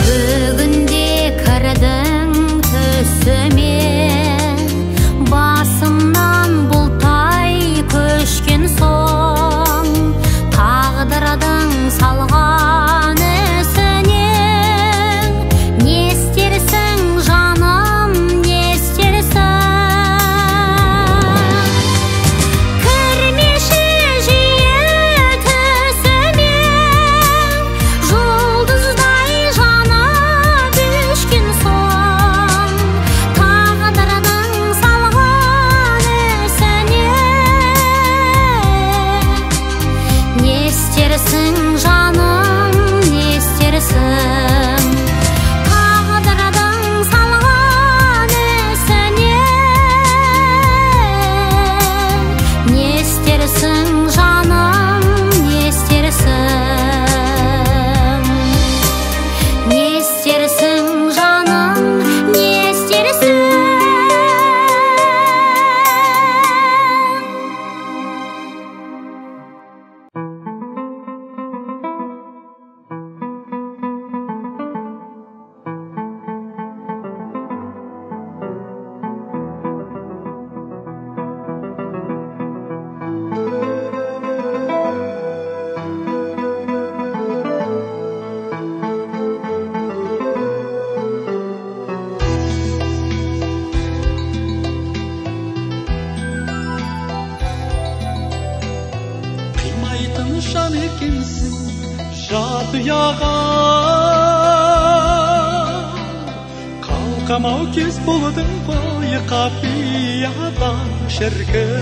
Бүгінде кірдің түсіме басымнан бұлтай көшкен соң. Тағдырдың салған ісінен не істерсің жаным, не істерсің? Кірмеші жиі түсіме жұлдыздай жанып үш күн соң. Тағдырдың салған ісінен не істерсің жаным, не істерсің? Тағдырдың салған ісінен не істерсің жаным, не істерсің? Не істерсің жаным, не істерсің? Қимайтын жан екенсің жадыяға, қалқамау кез болдың ғой қапияда шіркін.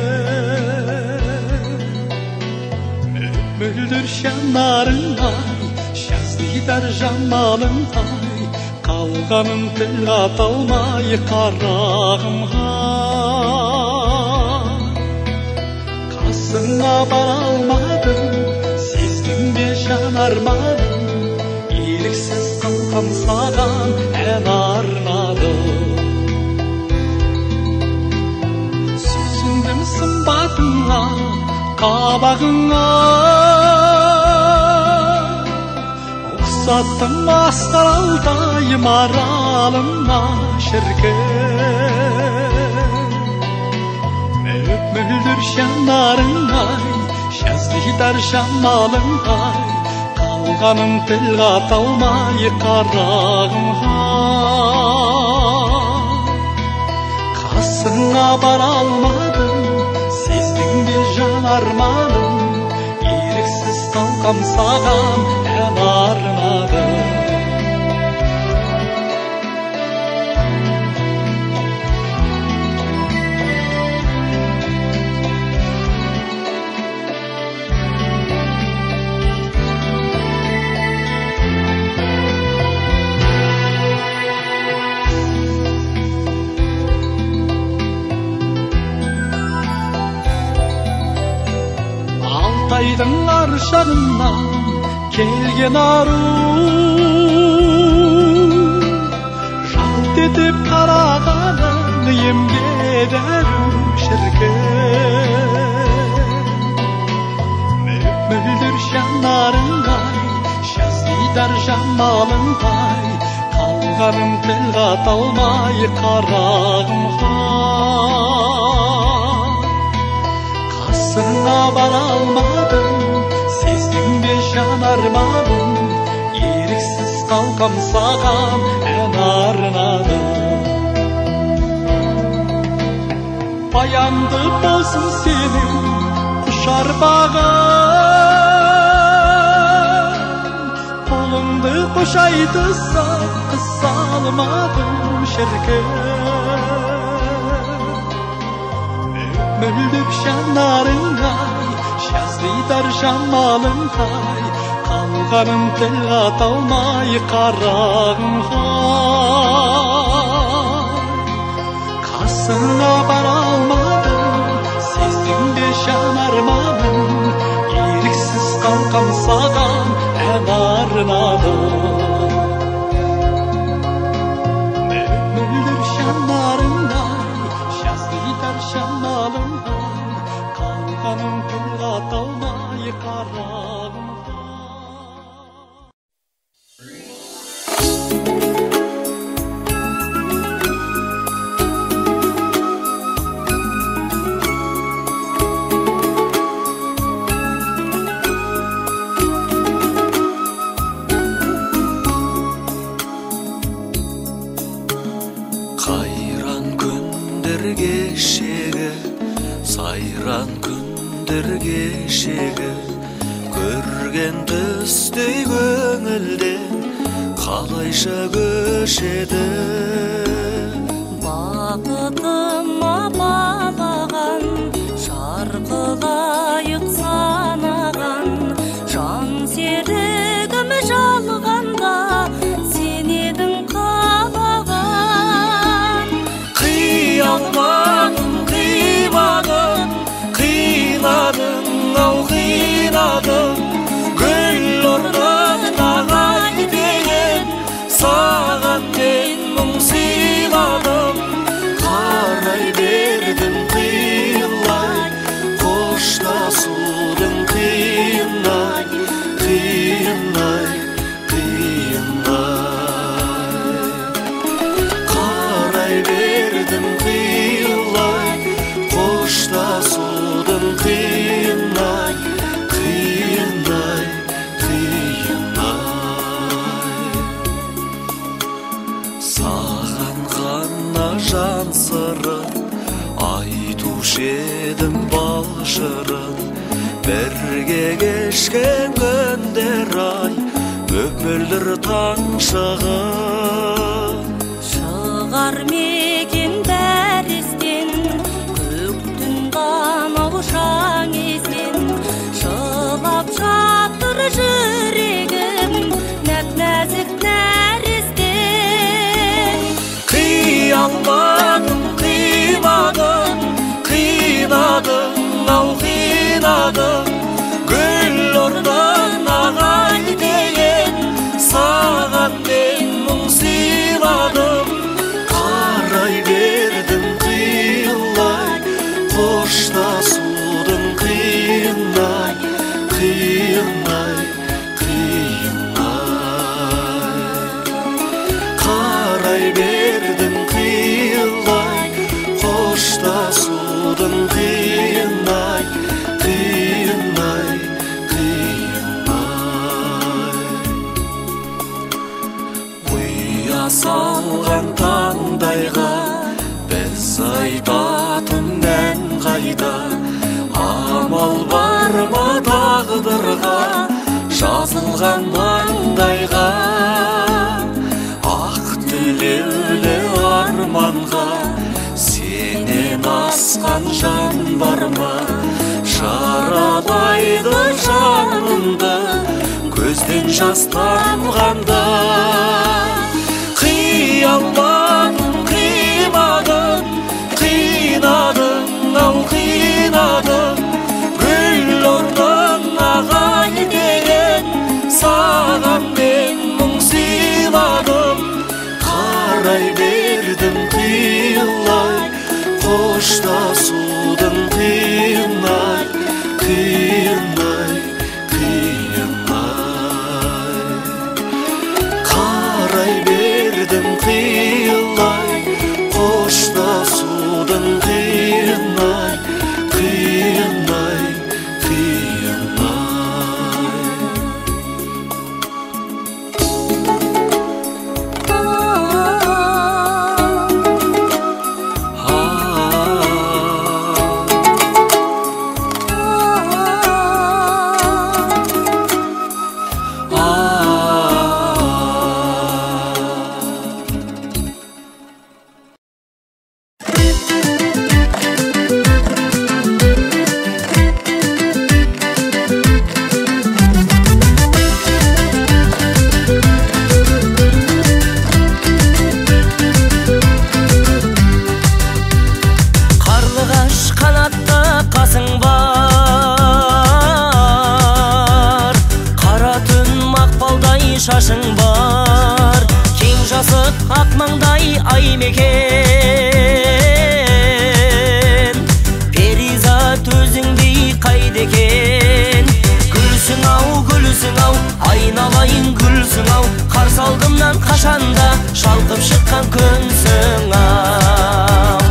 Мөлдір жанарыңнан жазидар жамалыңдай, қалғанын тіл ата алмай қарағымға. Қасыңа бара алмадым, сездің бе жанарманым, еріксіз қалқам саған ән арнадым. Сүйсіндім сымбатыңа, қабағыңа, ұқсаттым асқаралдай маралыңа шіркін. жанарыңай, жаздыдар жамалыңай, қалғаным тіл қата алмай қарағым қасыңа бара алмадым, сездің бе жан арманым, еріксіз қалқам саған ән арнадым. Алтайдың аршағынан келген ару, жалт етіп қарағанын емге дәру шіркін. Мөлдір жанарыңай, жаздыдар жамалыңай, қалғаным тіл қата алмай қарағым қасыңа бара алмадым, сездің бе жан арманым, еріксіз қалқам саған ән арнадым. Баянды болсын сенің құшар бағым, қолыңды құшайтса қыса алмадым шіркін. Мөлдір жанарыңай, жаздыдар жамалыңай, қалғаным тіл қата алмай қарағым қасыңа бара алмадым, сездің бе жан арманым, еріксіз қалқам саған ән арнадым. Мөлдір жанарыңай, жаздыдар жамалыңай, қалғаным тіл қата алмай қарағым сайран күндер кешегі, көрген түстей көңілден қалайша көшеді. Бақытыма балаған, шарқылайық санаған, жан серігім жалғанда сен едің қалаған. Қиялмадым, қимадым, қинадың ау қинадың, гүл орнынағай деген саған мен мұң сыйладым. Қарай бердім қиылай, қоштасудың қиынай, қиынай, қиынай. Қарай бердім қиылай, қоштасудың қиынай, қиынай, қиынай. Саған ғана жан сырын айтушы едім бал жырын, бірге кешкен күндер ай, мөлдір таң шығын. Шығар мекен бәрістен, көктің қанау шаң езген, жылап жатыр жүрегім нәп-нәзік нәрестен. Қиялмадым, қимадым, қинадың ау қинадың, гүл орнынағай деген саған мен мұң сыйладым. Қарай бердім қиылай, қоштасудың қиынай, қиынай, қиынай. Қарай бердім қиылай, қоштасудың қиынай, айтатыннан қайда, амал бар ма тағдырға, жазылған маңдайға, ақ тілеулі арманға, сенен асқан жан бар ма, жаралайды жанымды көзден жас тамғанда. Қиялмадым, қимадым, қинадым, ау қинадым, гүл орнын ағай деген, саған мен мұң сыйладым. Қарай бердім қиылай, қоштасудың қиынай, қиынай, қиынай. Қарай бердім қиылай, қоштасудың қиынай, қиынай, қиынай. Шашың бар, кең жасып ақ маңдай ай мекен. Перизат өзіңдей қайда екен? Гүлсің ау, айналайын гүлсің ау, қарсы алдымнан қашанда шалқып шыққан күнсің ау.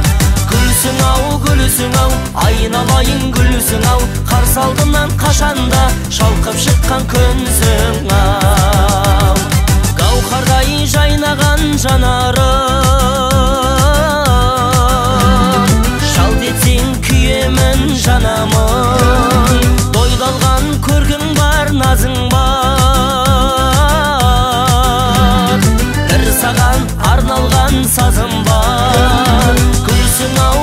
Гүлсің ау, айналайын гүлсің ау, қарсы алдымнан қашанда шалқып шыққан күнсің ау. Гауһардай жайнаған жанарым, жалт етсең күйемін жанамын. Дойлалған көркің бар, назың бар, бір саған арналған сазым бар. Гүлсің ау,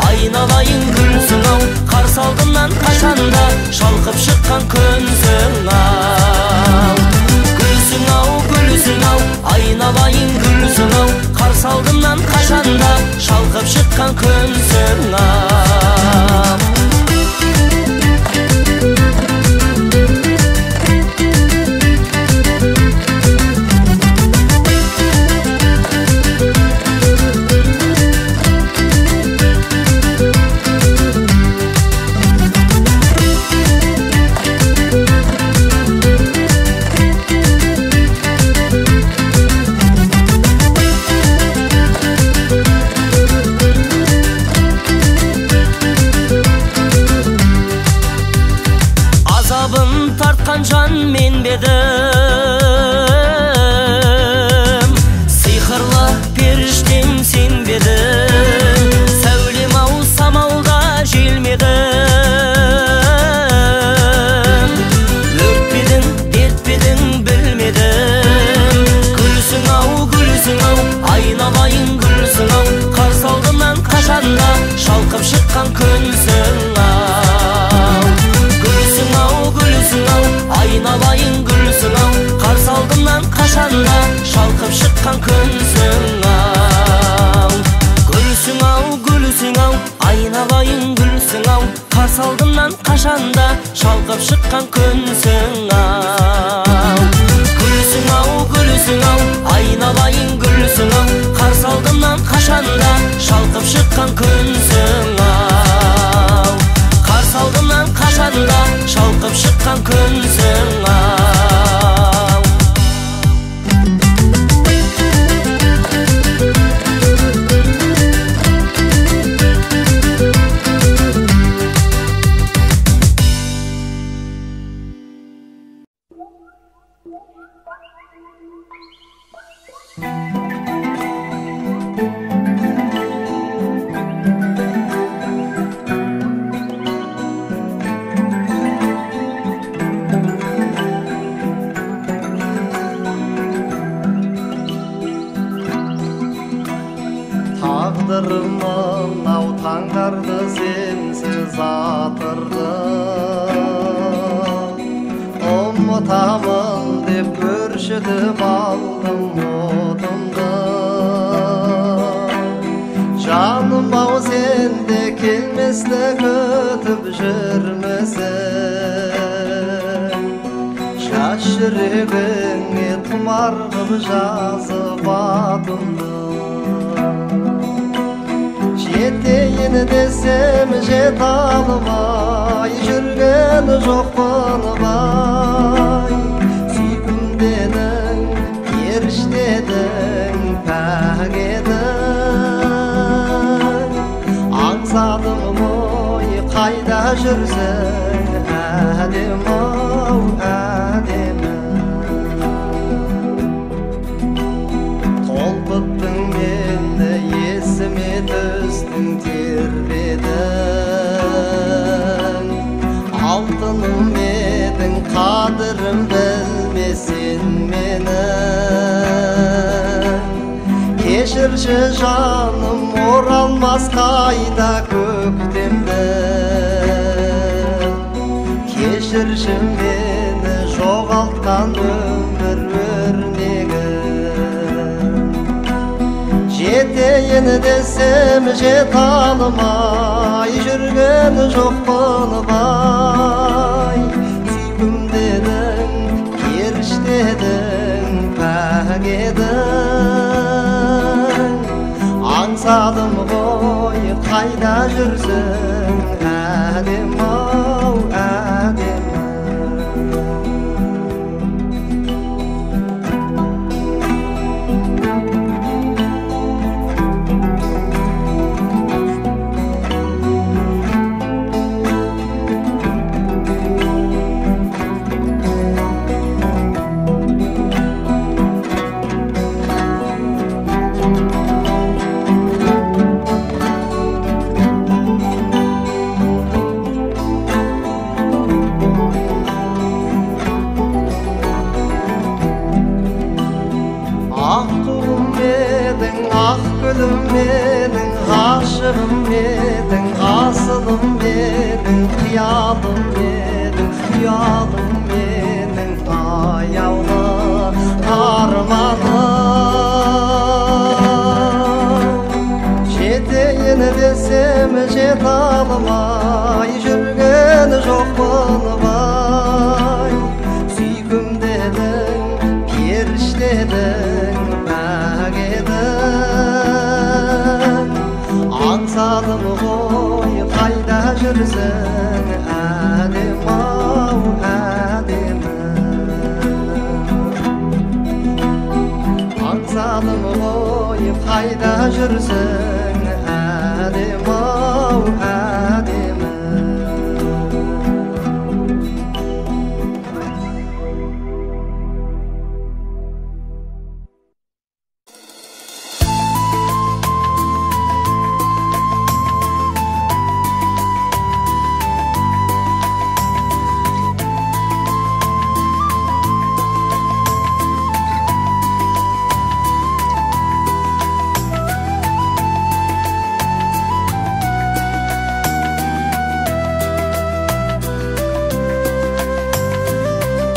айналайын гүлсің ау, қарсы алдымнан қашанда шалқып шыққан күнсің ау. Гүлсің ау, айналайын гүлсің ау, қарсы алдымнан қашанда шалқып шыққан күнсің ау. Жан мен бедім, сиқырлы періштем сен бедің. Сәулем ау самалда желмедің, өртпедің, дертпедің білмедім. Гүлсің ау, айналайын гүлсің ау, қарсы алдымнан қашанда шалқып шыққан күнсің ау. Гүлсің ау, айналайын гүлсің ау, қарсы алдымнан қашанда шалқып шыққан күнсің ау. Гүлсің ау, айналайын гүлсің ау, қарсы алдымнан қашанда шалқып шыққан күнсің ау. Гүлсің ау, айналайын гүлсің ау, қарсы алдымнан қашанда шалқып шыққан күнсің ау. Қарсы алдымнан қашанда шалқып шыққан күнсің ау. мынау таңдарды сенсіз атырды. Ұмытамын деп өршітіп алдым отымды. Жаным-ау сен де келместі күтіп жүрмесің. Шаш жүрегіңе тұмар қып жазып атымды. Жетейін десем жете алмай жүрген жоқпын бай. Сүйкімдедің, періштедің, пәк едің. Аңсадым ғой қайда жүрсің, әдем-ау әдемі. Толқыттың мені есіме түстің тербедің. Алтыным едің, қадірім білмесен менің. Кешірші жаным, оралмас қайда көктемді. Кешірші мені жоғалтқан өмір өрнегі. Жетейін десем жете алмай жүрген жоқпын бай. Сүйкімдедің, періштедің, пәк едің. Аңсадым ғой қайда жүрсің, әдем-ау әдемі. Meдің, ғашығым едің, асылым едің, қиялым едің, ұялым едің, аяулы арманым. Жетейін десем жете алмай жүрген жоқпын бай. Сүйкімдедің, періштедің, пәк едің. Аңсадым ғой қайда жүрсің, әдем-ау әдемі. Аңсадым ғой қайда жүрсің, әдем-ау әдемі.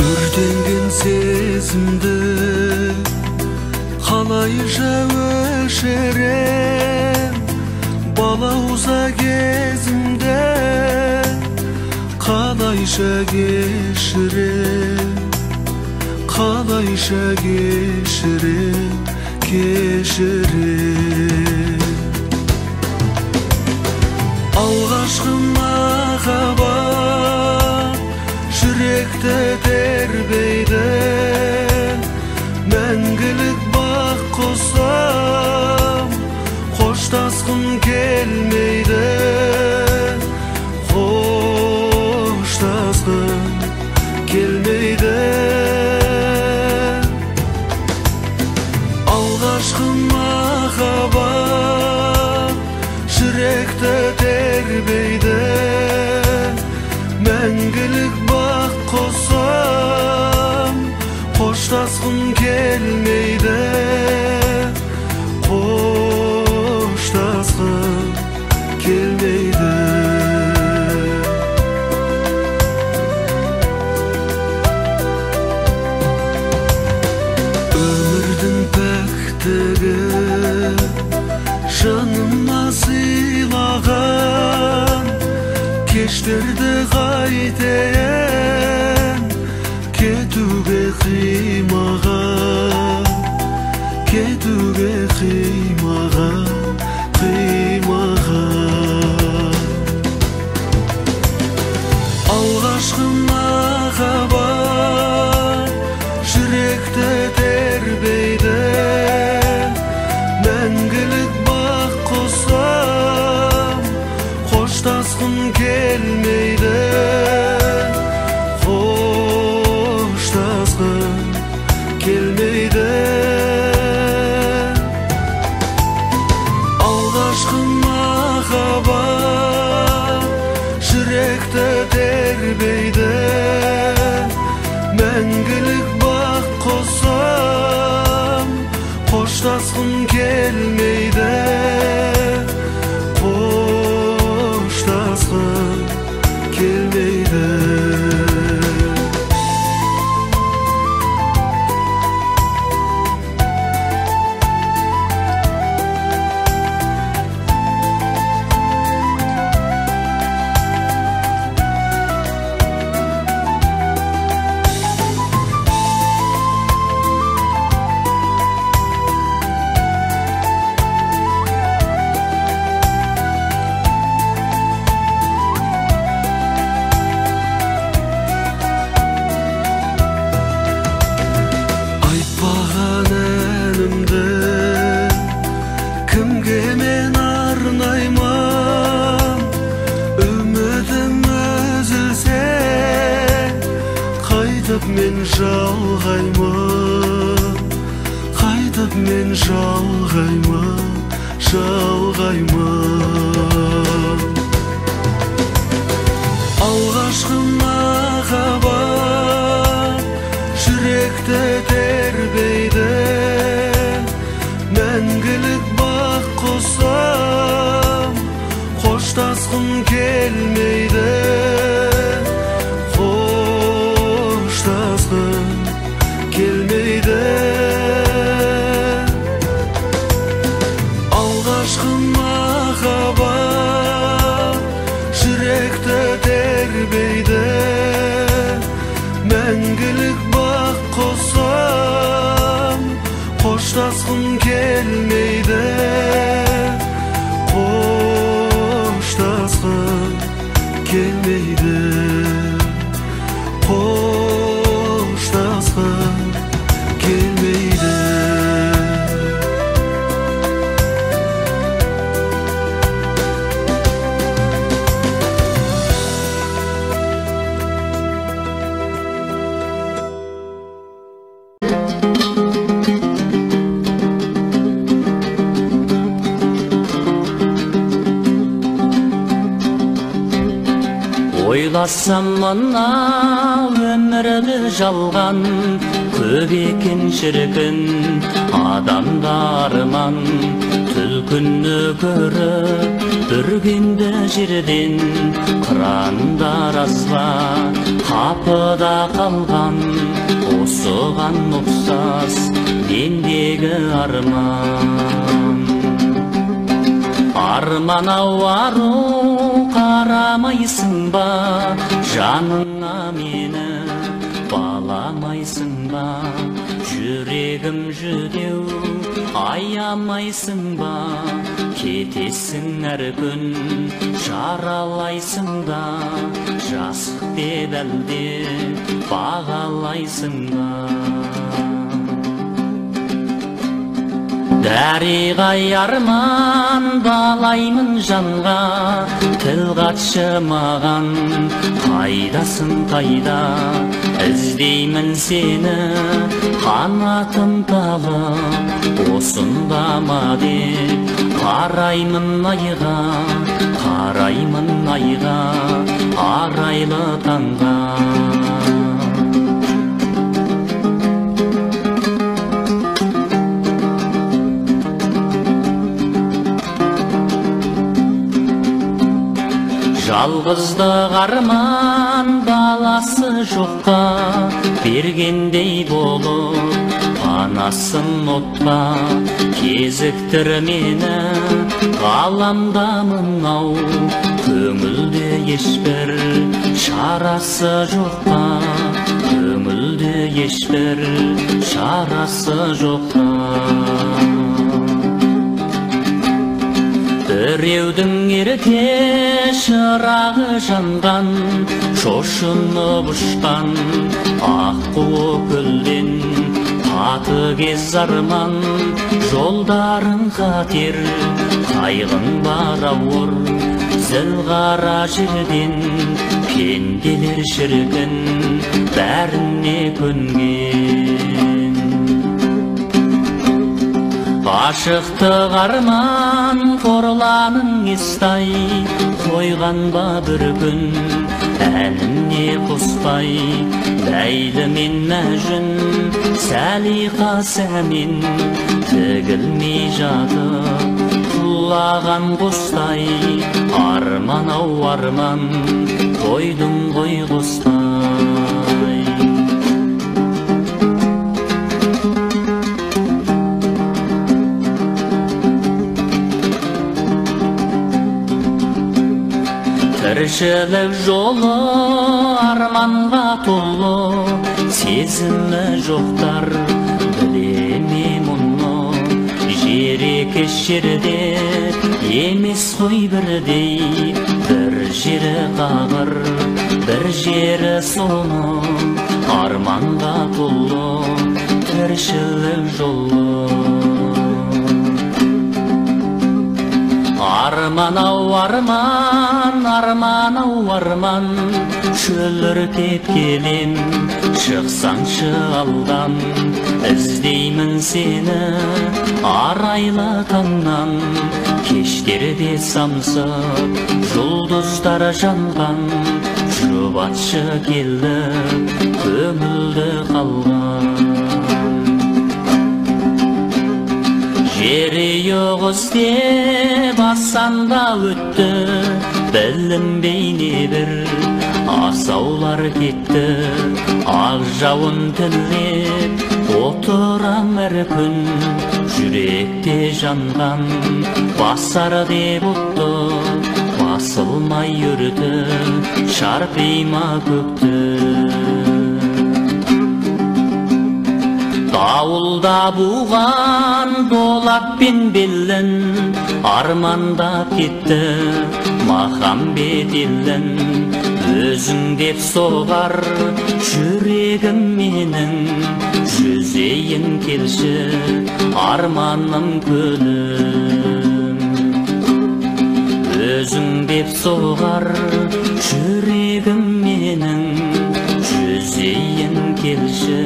Өртенген сезімді қалайша өшірем. Балауса кезімде қалайша кешірем. Қалайша кешірем, кешірем. Алғашқы махаббат жүректі тербейді. Мәңгілік бақ қосам, қоштасқым келмейді. Қоштасқым келмейді. Алғашқы махаббат жүректі тербейді. Мәңгілік бақ қосам, қоштасқым келмейді. Қоштасқым Кетерді қайтейін, кетуге қимаған, кетуге қимаған, қимаған. Алғашқы махаббат жүректі тербейді, мәңгілік бақ қосам, қоштасқым келмейді, қоштасқым келмейді. Алғашқы махаббат жүректі тербейді, мәңгілік бақ қосам, қоштасқым келмейді, қоштасқым келмейді. Айтпаған әнімді кімге мен арнаймын, үмітім үзілсе қайтып мен жалғаймын, қайтып мен жалғаймын, жалғаймын. Алғашқы махаббат жүректі тербейді, мәңгілік бақ қосам, қоштасқым келмейді, қоштасқым келмейді. Алғашқы махаббат жүректі тербейді, мәңгілік бақ қосам, қоштасқым келмейді, қоштасқым келмейді, қоштасқым келмейді. Ойласам мына өмірді жалған, көп екен шіркін адамдарман. Түлкіні көріп бүргенді жерден, қырандар азба қапыда қалған. Осыған ұқсас мендегі арман. Арман-ау ару қарамайсың ба, жаныңа мені баламайсың ба? Жүрегім жүдеу аямайсың ба? Кетесің әр күн жаралайсың да, жасық деп әлде бағалайсың ба? Дәріғай арман балаймын жанға, тіл қатшы маған, қайдасың қайда? Іздеймін сені қанатым талып, осында ма деп қараймын айға, қараймын айға, арайлы таңға. Жалғыздық арман баласы жоққа бергендей болып, панасын отқа кезіктір мені. Ғаламда мынау көңілде ешбір шарасы жоққа, көңілді ешбір шарасы жоққа. Біреудің ерте шырағы жанған, шошынып ұшқан аққу көлден, қатыгез арман жолдарың қатер, қайғың бар ауыр зілғара жерден, пенделер шіркін бәріне көнген. Ашықтық арман қорланың естай, қойған ба бір күн әніне қоспай, Ләйлі мен Мәжін Сәлиқа сәмен тігілмей жатып құлаған қостай, арман ау арман қойдың ғой қостай. Тіршілік жолы арманға толы, сезімі жоқтар білеме мұны. Жерекеш жерде емес қой бірдей, бір жері қағыр, бір жері соны. Арманға толы тіршілік жолы. Арман ау арман, арман ау арман, шөліркеп келем, шықсаңшы алдан. Іздеймін сені арайлы таңнан, кештерде самсып жұлдыздар жанған, жұбатшы келді көңілді қалған. Жері жоқ іздеп асанда өтті, білінбей небір асаулар кетті. Ақ жауын тілеп отырам әр күн, жүректе жанған басар деп отты, басылмай үрді шарпима көкті. Дауылда буған долаппен белін, армандап кетті махамбет елін. Өзің деп соғар жүрегім менің, жүзейін келші арманым көлім. Өзің деп соғар жүрегім менің, жүзейін келші